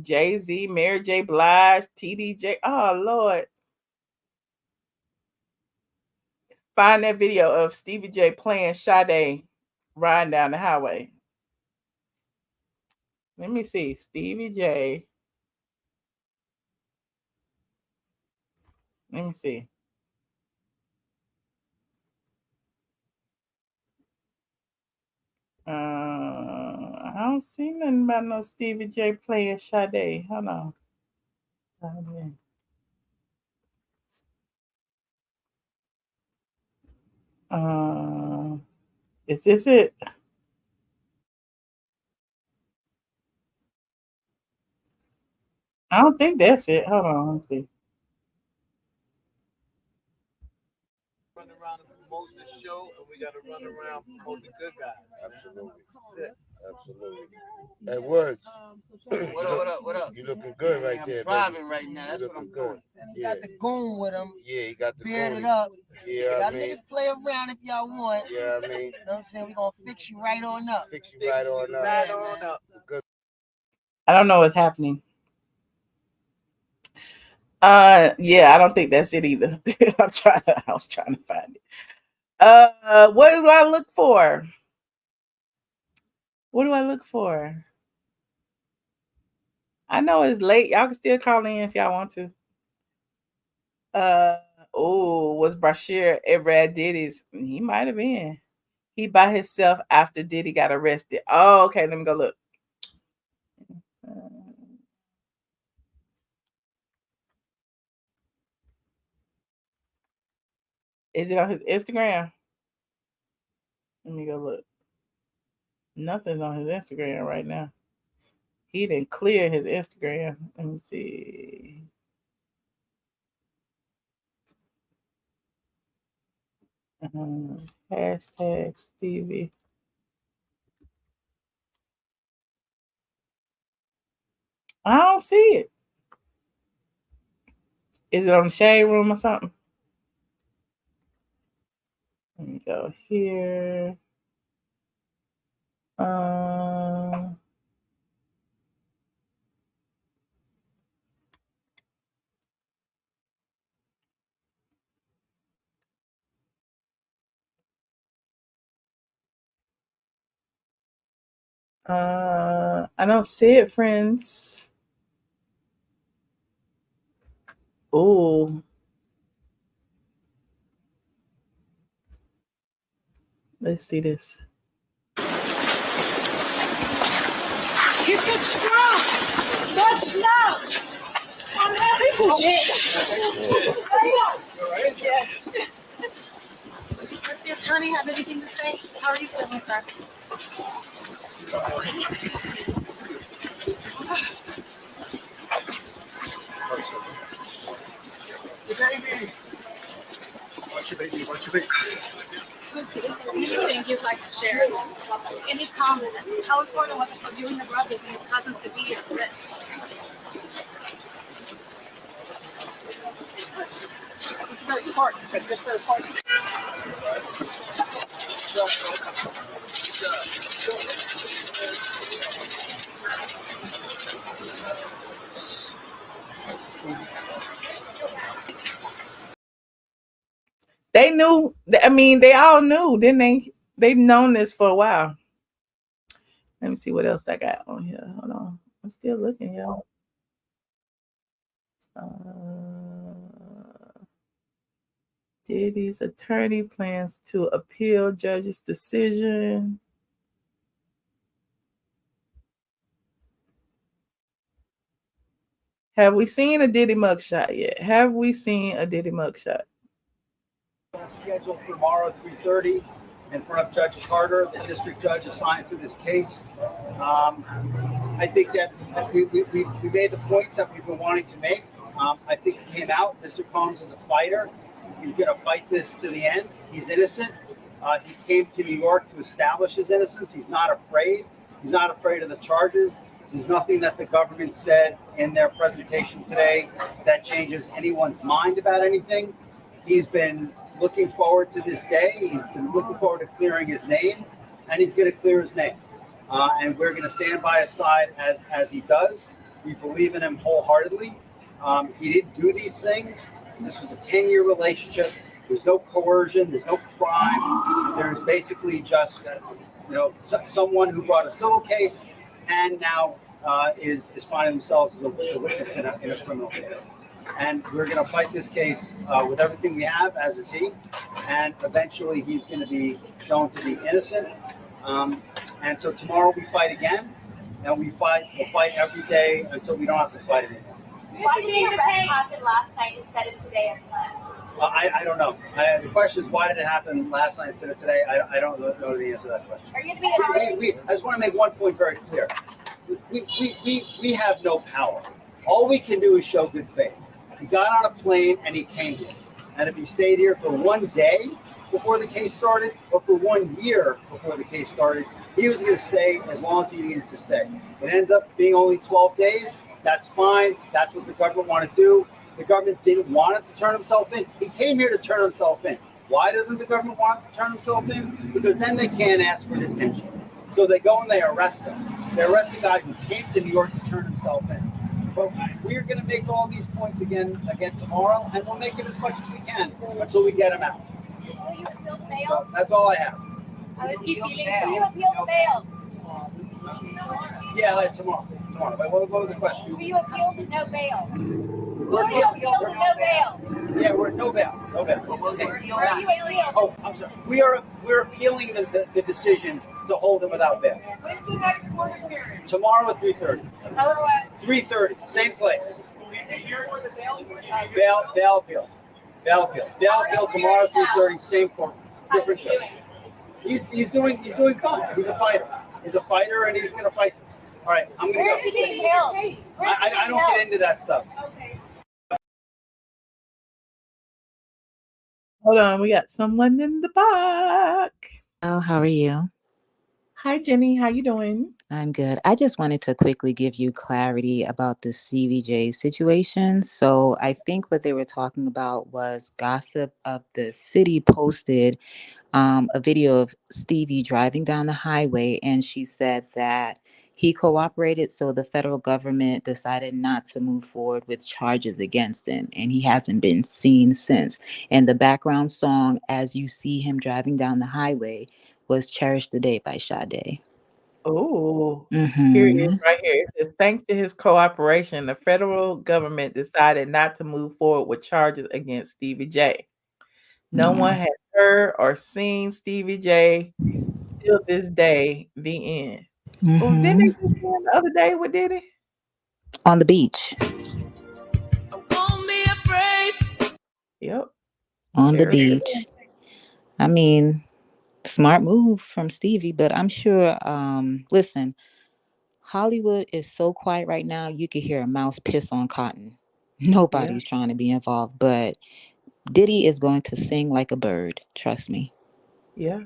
S1: Jay-Z, Mary J. Blige, TDJ. Oh Lord. Find that video of Stevie J playing Sade riding down the highway. Let me see. Stevie J. Let me see. I don't see nothing about no Stevie J playing Sade. Hold on. Is this it? I don't think that's it. Hold on, let's see.
S20: Run around and promote the show, and we got to run around and promote the good guys. Absolutely. Absolutely. Hey, Words. What up? You looking good right there,
S21: Driving right now. That's what I'm doing.
S20: And he got the goon with him. Yeah, he got the
S21: bearded
S20: goon.
S21: up.
S20: Yeah,
S21: y'all niggas play around if y'all want.
S20: Yeah, I mean.
S21: You know what I'm saying? We're going to fix you right on up.
S20: Fix you right on up.
S21: Right on up.
S20: Good.
S1: I don't know what's happening. Yeah, I don't think that's it either. I was trying to find it. What do I look for? What do I look for? I know it's late. Y'all can still call in if y'all want to. Was Brashear ever at Diddy's? He might have been. He by himself after Diddy got arrested. Oh, okay. Let me go look. Is it on his Instagram? Let me go look. Nothing's on his Instagram right now. He didn't clear his Instagram. Let me see. Hashtag Stevie. I don't see it. Is it on the Shade Room or something? Let me go here. I don't see it, friends. Oh. Let's see this.
S3: Keep it strong. Not slow.
S8: Does the attorney have anything to say? How are you feeling, sir?
S6: Watch your baby, watch your baby.
S8: Anything you'd like to share? Any comment? How important was it for you and your brothers and your cousins to be here today?
S3: It's very important. It's very important.
S1: They knew. I mean, they all knew, didn't they? They've known this for a while. Let me see what else I got on here. Hold on. I'm still looking, y'all. Diddy's attorney plans to appeal judge's decision. Have we seen a Diddy mugshot yet? Have we seen a Diddy mugshot?
S2: Scheduled for tomorrow at 3:30 in front of Judge Carter, the district judge assigned to this case. I think that we made the points that we've been wanting to make. I think it came out. Mr. Combs is a fighter. He's going to fight this to the end. He's innocent. He came to New York to establish his innocence. He's not afraid. He's not afraid of the charges. There's nothing that the government said in their presentation today that changes anyone's mind about anything. He's been looking forward to this day. He's been looking forward to clearing his name, and he's going to clear his name. And we're going to stand by his side as he does. We believe in him wholeheartedly. He didn't do these things. This was a 10-year relationship. There's no coercion. There's no crime. There's basically just, someone who brought a civil case and now is finding themselves as a witness in a criminal case. And we're going to fight this case with everything we have, as is he. And eventually he's going to be shown to be innocent. And so tomorrow we fight again. And we'll fight every day until we don't have to fight anymore.
S8: Why did the arrest happen last night instead of today as well?
S2: I don't know. The question is, why did it happen last night instead of today? I don't know the answer to that question.
S8: Are you going to be
S2: I just want to make one point very clear. We have no power. All we can do is show good faith. He got on a plane and he came here. And if he stayed here for one day before the case started or for 1 year before the case started, he was going to stay as long as he needed to stay. It ends up being only 12 days. That's fine. That's what the government wanted to do. The government didn't want him to turn himself in. He came here to turn himself in. Why doesn't the government want him to turn himself in? Because then they can't ask for detention. So they go and they arrest him. They arrest a guy who came to New York to turn himself in. But we're going to make all these points again tomorrow, and we'll make it as much as we can until we get him out.
S8: Will you appeal the bail?
S2: So that's all I have.
S8: How is he feeling? Will you appeal the bail?
S2: Yeah, tomorrow. Wait, what was the question?
S8: Will you appeal the no bail?
S2: We're appealing.
S8: No bail.
S2: Yeah, we're no bail. No bail.
S8: Where are you appealing?
S2: Oh, I'm sorry. We're appealing the decision to hold him without bail.
S8: When's the next court appearance?
S2: Tomorrow at 3:30.
S8: Otherwise.
S2: 3:30, same place.
S8: And you're for the bail?
S2: Bail appeal. Bail appeal tomorrow, 3:30, same court, different judge. He's doing fine. He's a fighter. He's a fighter, and he's gonna fight this. All right, I'm gonna go. I don't get into that stuff.
S1: Hold on, we got someone in the back.
S4: Oh, how are you?
S1: Hi, Jenny. How you doing?
S4: I'm good. I just wanted to quickly give you clarity about the Stevie J situation. So I think what they were talking about was Gossip of the City posted a video of Stevie driving down the highway, and she said that he cooperated, so the federal government decided not to move forward with charges against him, and he hasn't been seen since. And the background song, as you see him driving down the highway, was Cherish the Day by Sade.
S1: Oh, here it is right here. It says, thanks to his cooperation, the federal government decided not to move forward with charges against Stevie J. No one has heard or seen Stevie J till this day, the end. Oh, didn't they just see him the other day with Diddy?
S4: On the beach.
S1: Yep.
S4: On the beach. I mean, smart move from Stevie, but I'm sure, listen, Hollywood is so quiet right now, you could hear a mouse piss on cotton. Nobody's trying to be involved, but Diddy is going to sing like a bird. Trust me.
S1: Yeah.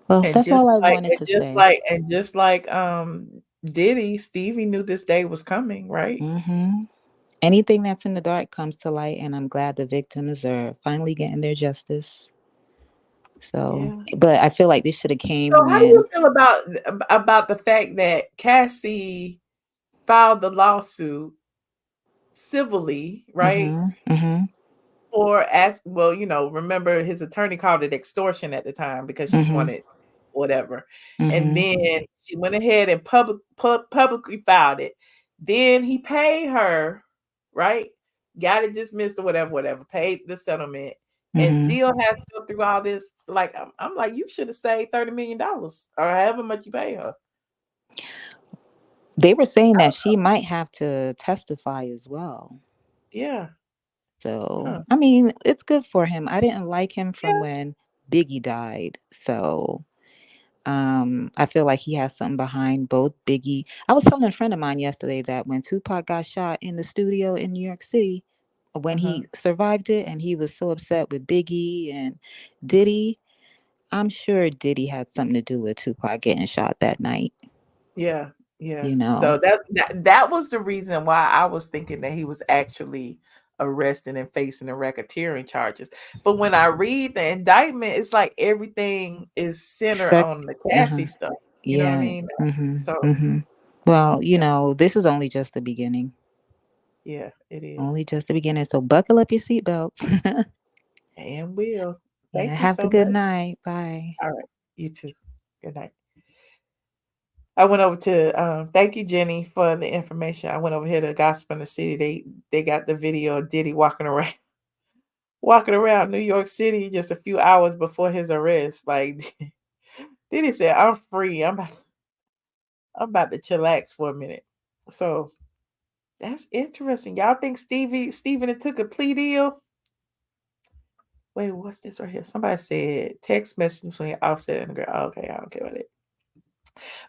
S4: Well, that's all I wanted to say.
S1: Just like Diddy, Stevie knew this day was coming, right?
S4: Anything that's in the dark comes to light, and I'm glad the victims are finally getting their justice. So, but I feel like this should have came.
S1: So, how do you feel about the fact that Cassie filed the lawsuit civilly, right? Or remember his attorney called it extortion at the time because she wanted whatever. And then she went ahead and publicly filed it. Then he paid her, right? Got it dismissed or whatever, paid the settlement, and still has to go through all this. Like, I'm like, you should have saved $30 million or however much you pay her.
S4: They were saying that she might have to testify as well.
S1: Yeah.
S4: So, I mean, it's good for him. I didn't like him from when Biggie died. So, I feel like he has something behind both Biggie. I was telling a friend of mine yesterday that when Tupac got shot in the studio in New York City, when he survived it and he was so upset with Biggie and Diddy, I'm sure Diddy had something to do with Tupac getting shot that night.
S1: Yeah.
S4: You know.
S1: So that was the reason why I was thinking that he was actually arrested and facing the racketeering charges. But when I read the indictment, it's like everything is centered on the Cassie stuff. You know what I mean? So
S4: well, you know, this is only just the beginning.
S1: Yeah, it is.
S4: Only just the beginning. So buckle up your seatbelts.
S1: And will. Thank you
S4: have
S1: so
S4: a good
S1: much.
S4: night. Bye.
S1: All right. You too. Good night. I went over to thank you, Jenny, for the information. I went over here to Gossip in the City. They got the video of Diddy walking around New York City just a few hours before his arrest. Like Diddy said, I'm free. I'm about to chillax for a minute. So that's interesting. Y'all think Steven took a plea deal? Wait, what's this right here? Somebody said text message between Offset and the girl. Okay, I don't care about it.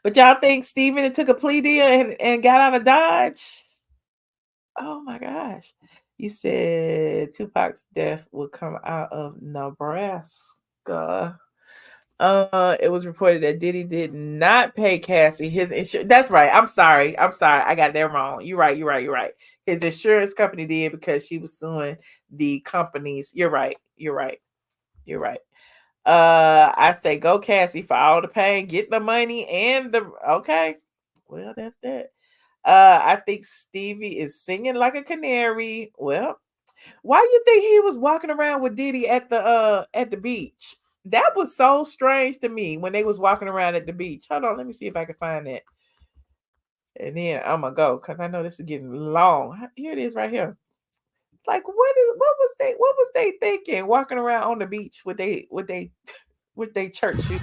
S1: But y'all think Steven took a plea deal and got out of Dodge? Oh my gosh. You said Tupac's death would come out of Nebraska. It was reported that Diddy did not pay Cassie his insurance. That's right. I'm sorry. I got that wrong. You're right. His insurance company did because she was suing the companies. You're right. I say go Cassie for all the pain, get the money and okay. Well, that's that. I think Stevie is singing like a canary. Well, why you think he was walking around with Diddy at the beach? That was so strange to me when they was walking around at the beach. Hold on, let me see if I can find that. And then I'm gonna go because I know this is getting long. Here it is right here. Like what was they thinking walking around on the beach with they church shoes?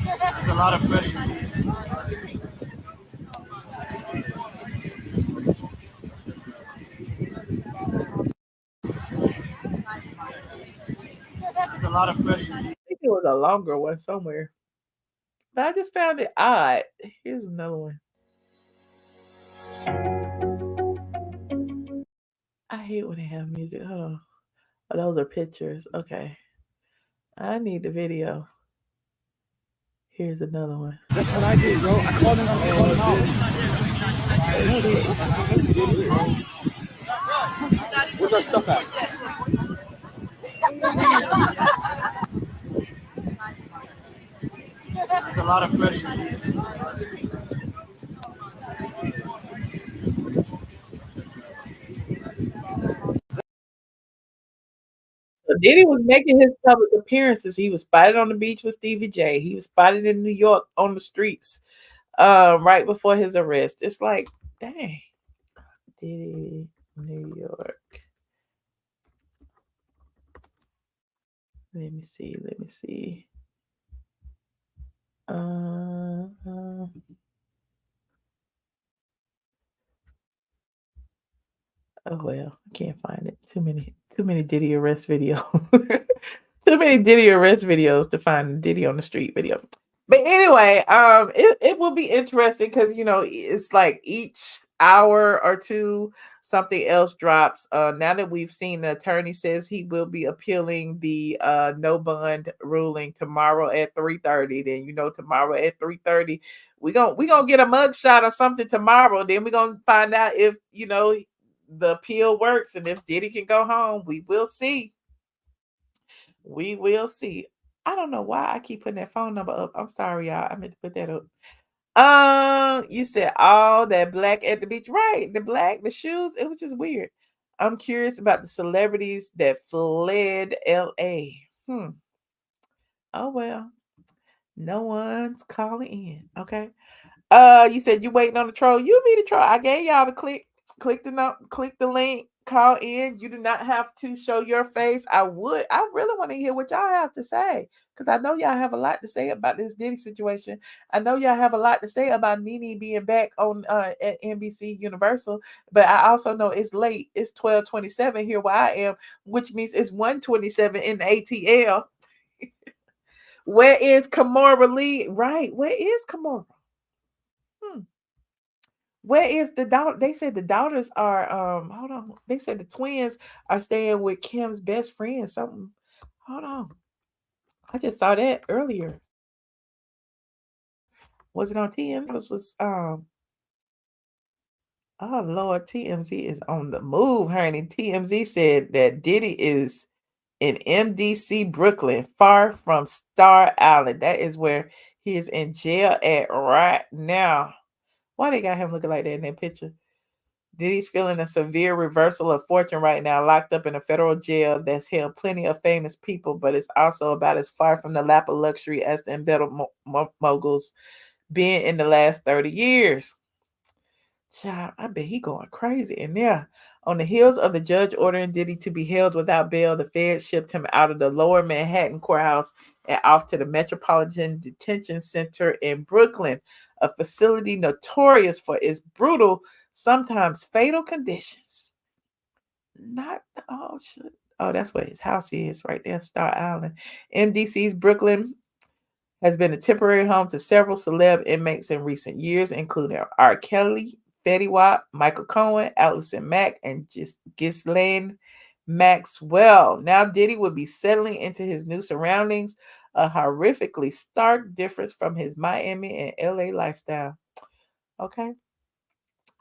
S20: There's a lot of pressure.
S2: a lot of pressure.
S1: I think it was a longer one somewhere. But I just found it odd. Here's another one. I hate when they have music. Hold on. Oh, those are pictures. Okay. I need the video. Here's another one.
S6: That's what I did, bro. I called him out. Where's our stuff at?
S2: There's a lot of pressure.
S1: So Diddy was making his public appearances. He was spotted on the beach with Stevie J. He was spotted in New York on the streets right before his arrest. It's like, dang. Diddy, New York. Let me see. Oh well, I can't find it. Too many Diddy arrest video. Too many Diddy arrest videos to find Diddy on the street video. But anyway, it will be interesting because it's like each hour or two something else drops. Now that we've seen the attorney says he will be appealing the no bond ruling tomorrow at 3:30. Then tomorrow at 3:30 we gonna get a mugshot or something tomorrow. Then we're gonna find out if the appeal works and if Diddy can go home. We will see. We will see. I don't know why I keep putting that phone number up. I'm sorry, y'all. I meant to put that up. You said all that black at the beach, right? The shoes. It was just weird. I'm curious about the celebrities that fled LA. Oh well. No one's calling in. Okay. You said you waiting on the troll. You be the troll. I gave y'all to click the link, call in. You do not have to show your face. I really want to hear what y'all have to say because I know y'all have a lot to say about this Diddy situation. I know y'all have a lot to say about Nene being back on at NBC Universal, but I also know it's late. It's 12:27 here where I am, which means it's 1:27 in the ATL. Where is Kamora Lee? Right, where is Kamora? Where is the daughter? They said the daughters are hold on. They said the twins are staying with Kim's best friend. Something. Hold on. I just saw that earlier. Was it on TMZ? This was oh Lord, TMZ is on the move, honey. TMZ said that Diddy is in MDC Brooklyn, far from Star Island. That is where he is in jail at right now. Why they got him looking like that in that picture? Diddy's feeling a severe reversal of fortune right now, locked up in a federal jail that's held plenty of famous people, but it's also about as far from the lap of luxury as the embedded moguls been in the last 30 years. Child, I bet he going crazy in there. On the heels of the judge ordering Diddy to be held without bail, the feds shipped him out of the lower Manhattan courthouse and off to the Metropolitan Detention Center in Brooklyn, a facility notorious for its brutal, sometimes fatal conditions. That's where his house is, right there, Star Island. MDC's Brooklyn has been a temporary home to several celeb inmates in recent years, including R. Kelly, Fetty Wap, Michael Cohen, Allison Mack, and Ghislaine Maxwell. Now Diddy will be settling into his new surroundings, a horrifically stark difference from his Miami and LA lifestyle. Okay.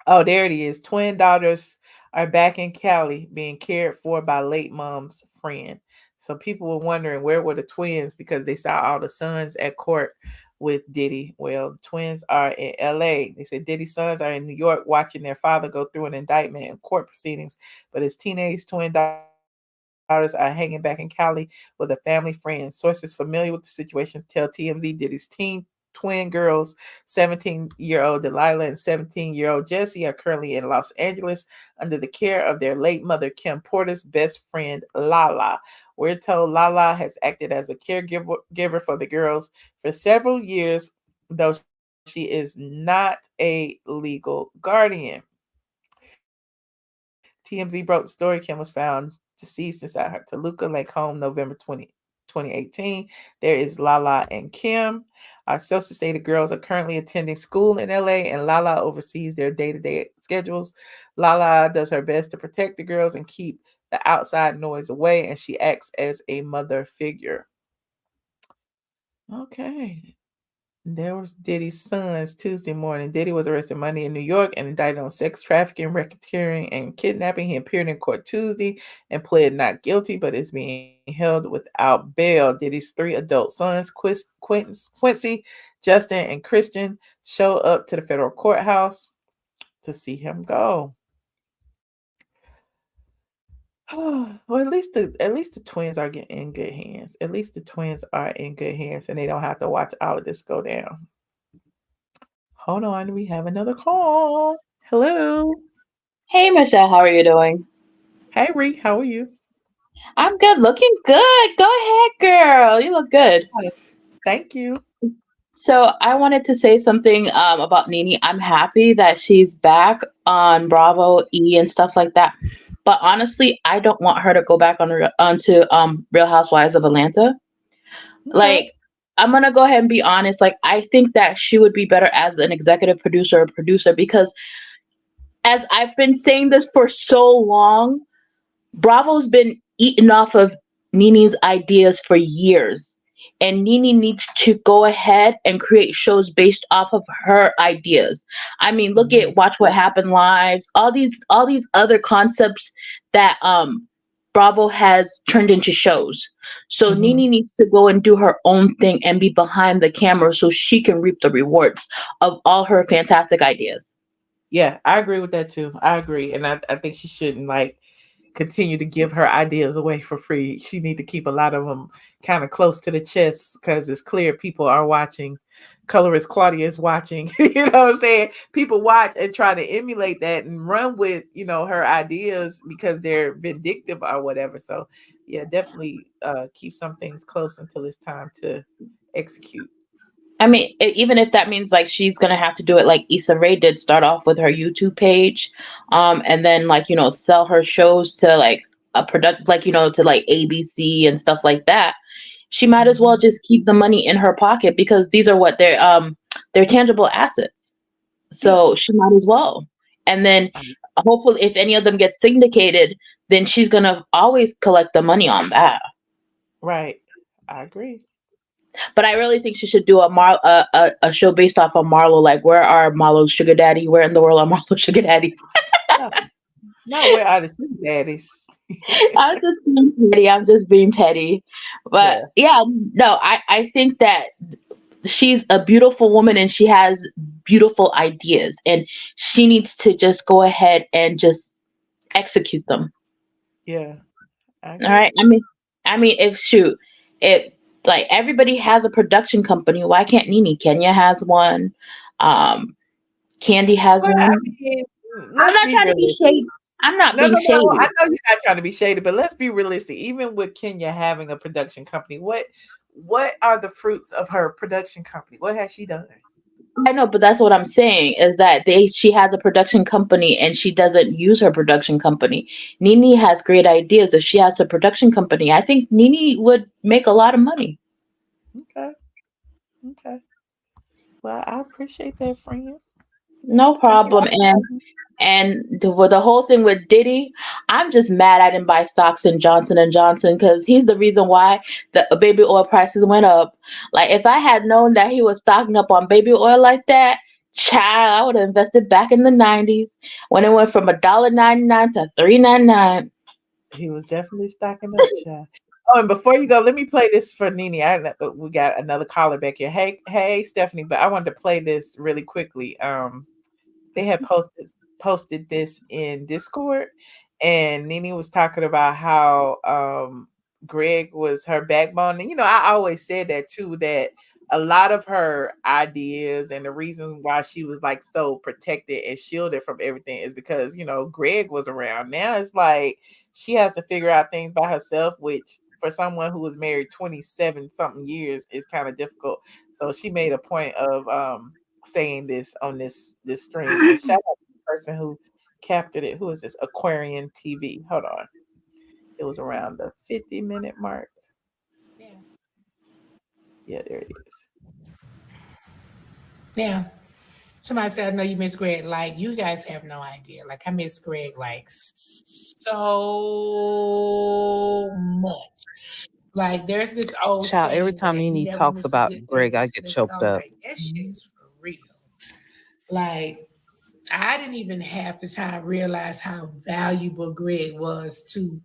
S1: Oh, there it is. Twin daughters are back in Cali being cared for by late mom's friend. So people were wondering where were the twins because they saw all the sons at court with Diddy. Well, twins are in LA. They said Diddy's sons are in New York watching their father go through an indictment and court proceedings, but his teenage twin daughters are hanging back in Cali with a family friend. Sources familiar with the situation tell TMZ Diddy's twin girls, 17-year-old Delilah and 17-year-old Jessie, are currently in Los Angeles under the care of their late mother, Kim Porter's best friend, Lala. We're told Lala has acted as a caregiver for the girls for several years, though she is not a legal guardian. TMZ broke the story. Kim was found deceased inside her Toluca Lake home November 20th. 2018. There is Lala and Kim. Our sources say the girls are currently attending school in LA, and Lala oversees their day-to-day schedules. Lala does her best to protect the girls and keep the outside noise away, and she acts as a mother figure. Okay. There was Diddy's sons Tuesday morning. Diddy was arrested Monday in New York and indicted on sex trafficking, racketeering, and kidnapping. He appeared in court Tuesday and pled not guilty, but is being held without bail. Diddy's 3 adult sons, Quincy, Justin, and Christian, show up to the federal courthouse to see him go. Well, at least the twins are in good hands. At least the twins are in good hands, and they don't have to watch all of this go down. Hold on, we have another call. Hello.
S7: Hey, Michelle, how are you doing?
S1: Hey, Ree, how are you?
S7: I'm good, looking good. Go ahead, girl. You look good.
S1: Thank you.
S7: So I wanted to say something about Nene. I'm happy that she's back on Bravo, E, and stuff like that. But honestly, I don't want her to go back onto Real Housewives of Atlanta. Like, I'm gonna go ahead and be honest. Like, I think that she would be better as an executive producer or producer because, as I've been saying this for so long, Bravo's been eaten off of Nene's ideas for years. And Nene needs to go ahead and create shows based off of her ideas. I mean, look at Watch What Happened Lives, all these other concepts that Bravo has turned into shows. So Nene needs to go and do her own thing and be behind the camera so she can reap the rewards of all her fantastic ideas.
S1: Yeah, I agree with that too. I agree. And I think she shouldn't continue to give her ideas away for free. She need to keep a lot of them kind of close to the chest because it's clear people are watching. Colorist Claudia is watching. You know what I'm saying? People watch and try to emulate that and run with, her ideas because they're vindictive or whatever. So yeah, definitely keep some things close until it's time to execute.
S7: I mean, even if that means like she's gonna have to do it like Issa Rae did, start off with her YouTube page, and then sell her shows to like a product, to like ABC and stuff like that. She might as well just keep the money in her pocket because these are what they're tangible assets. So she might as well. And then hopefully, if any of them get syndicated, then she's gonna always collect the money on that.
S1: Right, I agree.
S7: But I really think she should do a show based off of Marlo. Like, where are Marlo's sugar daddy? Where in the world are Marlo's sugar daddies?
S1: No, where are the sugar daddies?
S7: I'm just being petty. I'm just being petty. But no, I think that she's a beautiful woman and she has beautiful ideas, and she needs to just go ahead and just execute them.
S1: Yeah.
S7: All right. I mean, if like everybody has a production company, why can't Nene? Kenya has one. Candy has
S1: Well,
S7: one.
S1: I mean,
S7: I'm
S1: let's
S7: not
S1: be
S7: trying to be
S1: realistic.
S7: shady. I'm not
S1: No,
S7: being shady.
S1: I know you're not trying to be shady, but let's be realistic. Even with Kenya having a production company, what are the fruits of her production company? What has she done?
S7: I know, but that's what I'm saying is that she has a production company and she doesn't use her production company. Nene has great ideas. If she has a production company, I think Nene would make a lot of money.
S1: Okay. Well, I appreciate that, friend.
S7: No problem. And the whole thing with Diddy, I'm just mad I didn't buy stocks in Johnson and Johnson because he's the reason why the baby oil prices went up. Like, if I had known that he was stocking up on baby oil like that, child, I would have invested back in the 90s when it went from $1.99 to $3.99.
S1: He was definitely stocking up, child. Oh, and before you go, let me play this for Nene. We got another caller back here. Hey, Stephanie, but I wanted to play this really quickly. They had posted this in Discord, and Nene was talking about how Greg was her backbone. And I always said that too, that a lot of her ideas and the reasons why she was like so protected and shielded from everything is because Greg was around. Now it's like she has to figure out things by herself, which for someone who was married 27 something years is kind of difficult. So she made a point of saying this on this stream. And shout out to the person who captured it. Who is this? Aquarian TV. Hold on. It was around the 50-minute mark. Yeah, there it is.
S9: Yeah. Somebody said, I know you miss Greg. Like, you guys have no idea. Like, I miss Greg, like, so much. Like, there's this old
S22: Child, every
S9: saying
S22: time
S9: that you
S22: Nene
S9: never
S22: talks
S9: miss a
S22: about
S9: good thing
S22: Greg, I get
S9: until it's
S22: choked
S9: gone.
S22: up.
S9: Like, that shit is for real. Like, I didn't even have the time realize how valuable Greg was to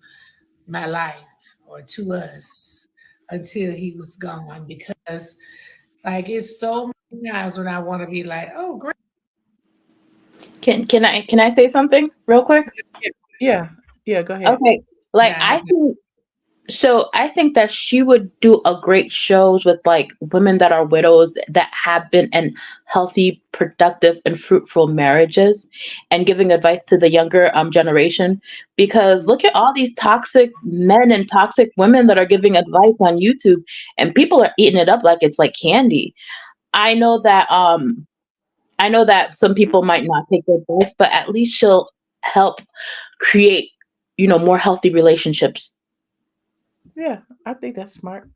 S9: my life or to us until he was gone, because like it's so many times when I want to be like, oh, Greg.
S7: Can I say something real quick?
S1: Yeah, go ahead.
S7: Okay, like I think that she would do a great shows with like women that are widows that have been in healthy, productive, and fruitful marriages, and giving advice to the younger generation. Because look at all these toxic men and toxic women that are giving advice on YouTube, and people are eating it up like it's like candy. I know that some people might not take the advice, but at least she'll help create, more healthy relationships.
S1: Yeah, I think that's smart.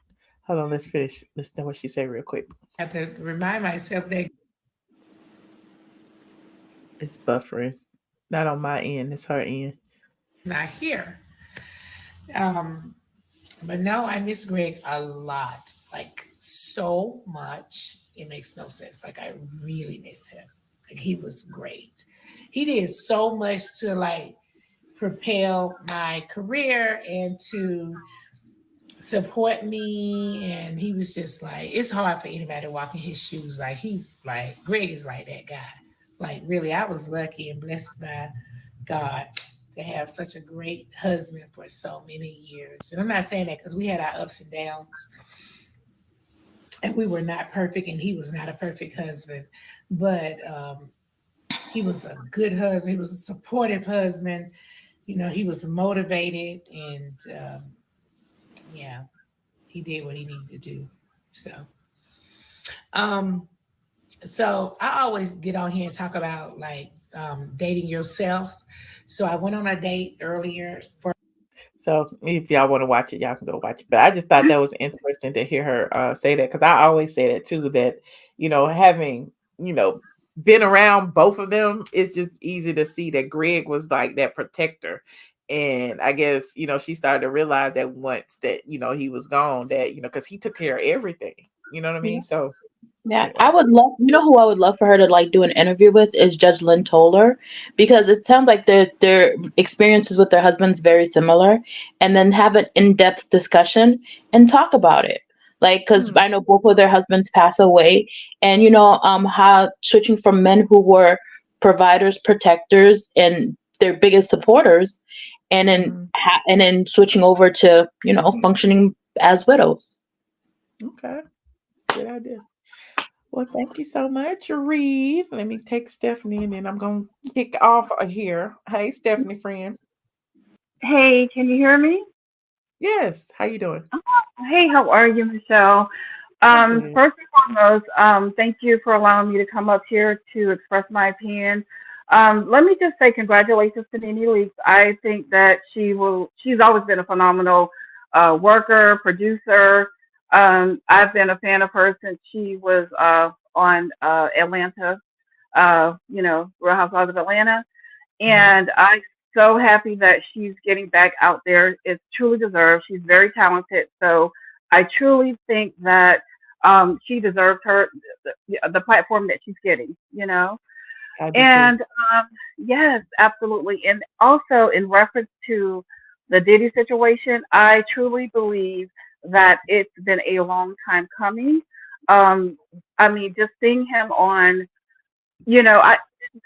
S1: Hold on, let's finish. Listen to what she said real quick.
S9: I have to remind myself that
S1: It's buffering. Not on my end, it's her end.
S9: not here. But no, I miss Greg a lot, like so much. It makes no sense. Like I really miss him. Like he was great. He did so much to like propel my career and to support me. And he was just like, it's hard for anybody to walk in his shoes. Like he's like, Greg is like that guy. Like really, I was lucky and blessed by God to have such a great husband for so many years. And I'm not saying that because we had our ups and downs. And we were not perfect, and he was not a perfect husband. But he was a good husband. He was a supportive husband. He was motivated, and yeah, he did what he needed to do. So I always get on here and talk about like dating yourself. So I went on a date earlier
S1: So if y'all want to watch it, y'all can go watch it. But I just thought that was interesting to hear her say that, because I always say that too, that, having, been around both of them, it's just easy to see that Greg was like that protector. And I guess, she started to realize that once that, he was gone, that, because he took care of everything. You know what I mean? So
S7: Yeah, I would love, who I would love for her to like do an interview with is Judge Lynn Toller, because it sounds like their experiences with their husbands very similar, and then have an in-depth discussion and talk about it. Like, because I know both of their husbands pass away, and how switching from men who were providers, protectors, and their biggest supporters, and then switching over to functioning as widows.
S1: Okay, good idea. Well, thank you so much, Reed. Let me take Stephanie, and then I'm going to kick off here. Hey, Stephanie, friend.
S23: Hey, can you hear me?
S1: Yes. How you doing?
S23: Hey, how are you, Michelle? First and foremost, thank you for allowing me to come up here to express my opinion. Let me just say congratulations to Nene Leakes. I think that she's always been a phenomenal worker, producer. I've been a fan of hers since she was on Atlanta, Real Housewives of Atlanta. And I'm so happy that she's getting back out there. It's truly deserved. She's very talented. So I truly think that she deserves the platform that she's getting, And yes, absolutely. And also in reference to the Diddy situation, I truly believe that it's been a long time coming. Just seeing him on,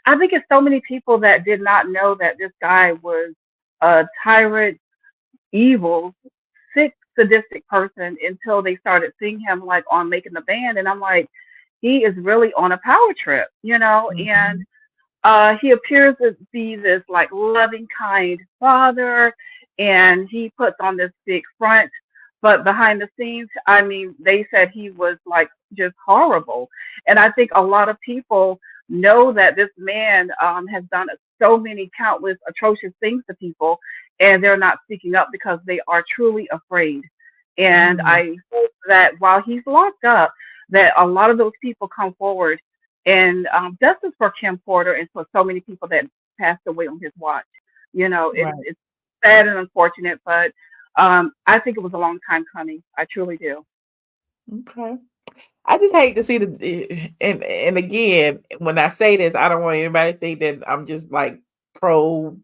S23: I think it's so many people that did not know that this guy was a tyrant, evil, sick, sadistic person until they started seeing him like on Making the Band. And I'm like, he is really on a power trip, and he appears to be this like loving, kind father, and he puts on this big front. But behind the scenes, they said he was like just horrible. And I think a lot of people know that this man has done so many countless atrocious things to people, and they're not speaking up because they are truly afraid. And I hope that while he's locked up, that a lot of those people come forward and justice for Kim Porter and for so many people that passed away on his watch. You know,
S1: Right.
S23: it's sad and unfortunate, but I think it was a long time coming. I truly do.
S1: Okay. I just hate to see and again, when I say this, I don't want anybody to think that I'm just like pro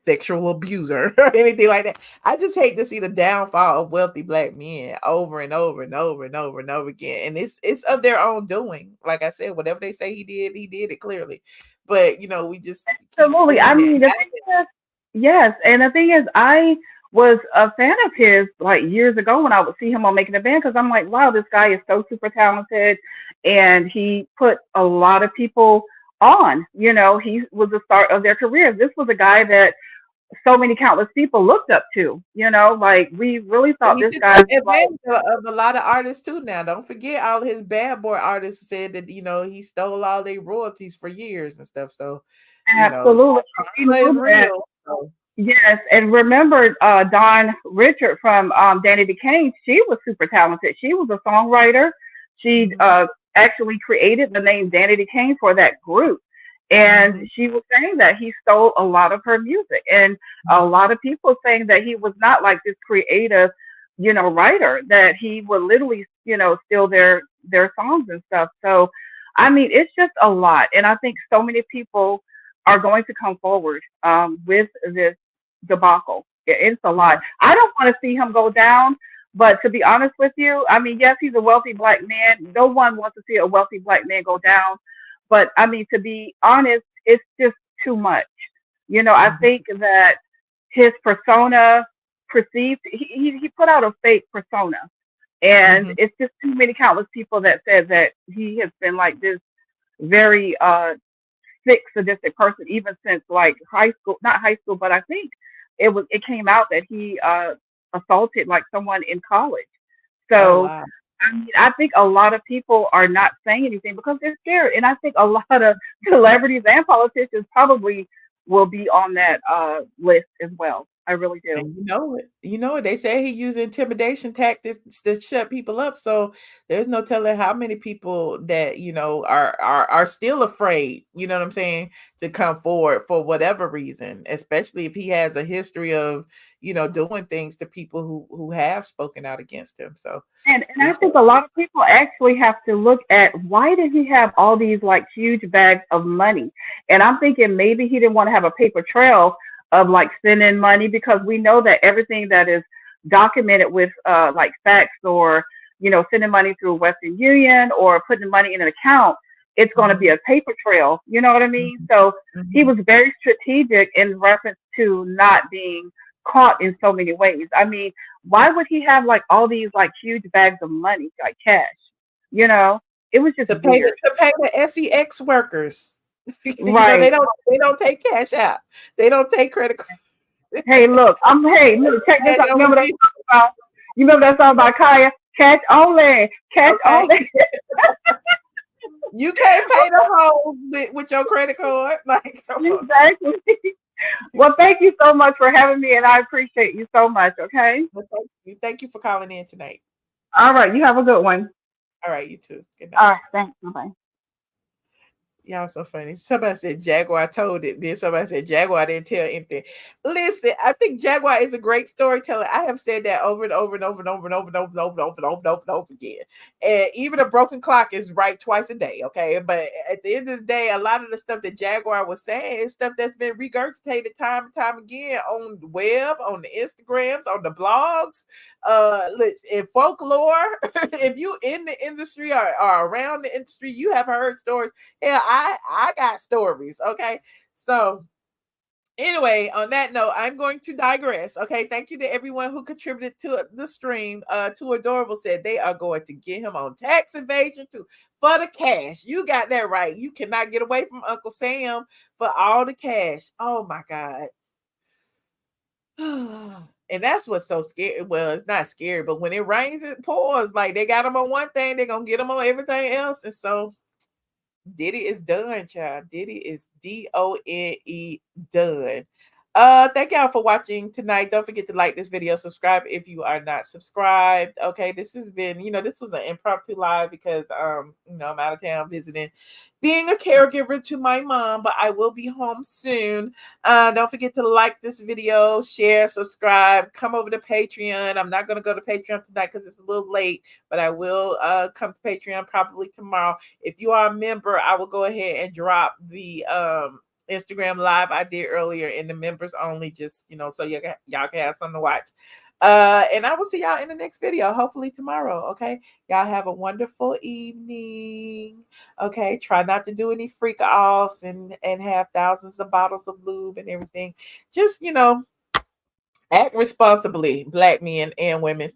S1: sexual abuser or anything like that. I just hate to see the downfall of wealthy black men over and over and over and over and over again. And it's of their own doing. Like I said, whatever they say he did it clearly. But you know, we just keep
S23: Absolutely. I
S1: seeing
S23: mean,
S1: it.
S23: yes, and the thing is, I was a fan of his like years ago when I would see him on Making a Band because I'm like, wow, this guy is so super talented, and he put a lot of people on. You know, he was the start of their careers. This was a guy that so many countless people looked up to. You know, like we really
S1: And
S23: thought
S1: he
S23: this
S1: took
S23: guy was like,
S1: advantage of a lot of artists too now. Don't forget all his bad boy artists said that, you know, he stole all their royalties for years and stuff. So, you know,
S23: absolutely. We
S1: karma is
S23: knew that.
S1: real. So.
S23: Yes, and remember Dawn Richard from Danny DeCane, she was super talented. She was a songwriter. She actually created the name Danny DeCane for that group. And she was saying that he stole a lot of her music. And a lot of people saying that he was not like this creative, you know, writer, that he would literally, you know, steal their songs and stuff. So, I mean, it's just a lot. And I think so many people are going to come forward with this debacle. It's a lot. I don't want to see him go down, but to be honest with you, I mean, yes, he's a wealthy black man. No one wants to see a wealthy black man go down. But I mean, to be honest, it's just too much. You know, I think that his persona perceived, he put out a fake persona. And it's just too many countless people that said that he has been like this very sick, sadistic person, even since like high school, not high school, but I think it came out that he assaulted like someone in college. So
S1: wow.
S23: I mean, I think a lot of people are not saying anything because they're scared, and I think a lot of celebrities and politicians probably will be on that list as well. I really do.
S1: And you know it. They say he used intimidation tactics to shut people up. So there's no telling how many people that, you know, are still afraid, you know what I'm saying, to come forward for whatever reason, especially if he has a history of, you know, doing things to people who have spoken out against him. So
S23: And I think a lot of people actually have to look at why did he have all these like huge bags of money? And I'm thinking maybe he didn't want to have a paper trail of like sending money because we know that everything that is documented with like fax or, you know, sending money through Western Union or putting money in an account, it's going to be a paper trail. You know what I mean? So he was very strategic in reference to not being caught in so many ways. I mean, why would he have like all these like huge bags of money, like cash? You know, it was just
S1: to pay
S23: weird.
S1: the SEX workers. You know,
S23: Right.
S1: they don't take cash out. They don't take credit cards.
S23: Hey, look, check this out. Remember that song about, you remember that song about Kaya? Cash only, cash only.
S1: You can't pay the whole with your credit card. Like, come on.
S23: Exactly. Well, thank you so much for having me, and I appreciate you so much. Okay.
S1: Well, thank you for calling in tonight.
S23: All right. You have a good one.
S1: All right, you too. Good night.
S23: All right. Thanks. Bye.
S1: Y'all so funny. Somebody said Jaguar told it. Then somebody said Jaguar didn't tell anything. Listen, I think Jaguar is a great storyteller. I have said that over and over and over and over and over and over and over and over and over and over and over again. And even a broken clock is right twice a day. Okay. But at the end of the day, a lot of the stuff that Jaguar was saying is stuff that's been regurgitated time and time again on the web, on the Instagrams, on the blogs, in folklore. If you in the industry or around the industry, you have heard stories. Yeah, I got stories. Okay. So anyway, on that note, I'm going to digress. Okay. Thank you to everyone who contributed to the stream. Too Adorable said they are going to get him on tax evasion too for the cash. You got that right. You cannot get away from Uncle Sam for all the cash. Oh my God. And that's what's so scary. Well, it's not scary, but when it rains, it pours. Like they got him on one thing, they're gonna get him on everything else. And so Diddy is done, child. Diddy is DONE done. Thank y'all for watching tonight. Don't forget to like this video, subscribe if you are not subscribed. Okay, this has been, this was an impromptu live because I'm out of town visiting, being a caregiver to my mom, but I will be home soon. Don't forget to like this video, share, subscribe, come over to Patreon. I'm not going to go to Patreon tonight because it's a little late, but I will come to Patreon probably tomorrow. If you are a member, I will go ahead and drop the Instagram live I did earlier in the members only, just so y'all can have something to watch. And I will see y'all in the next video, hopefully tomorrow. Okay, y'all have a wonderful evening. Okay, try not to do any freak offs and have thousands of bottles of lube and everything. Just act responsibly, Black men and women.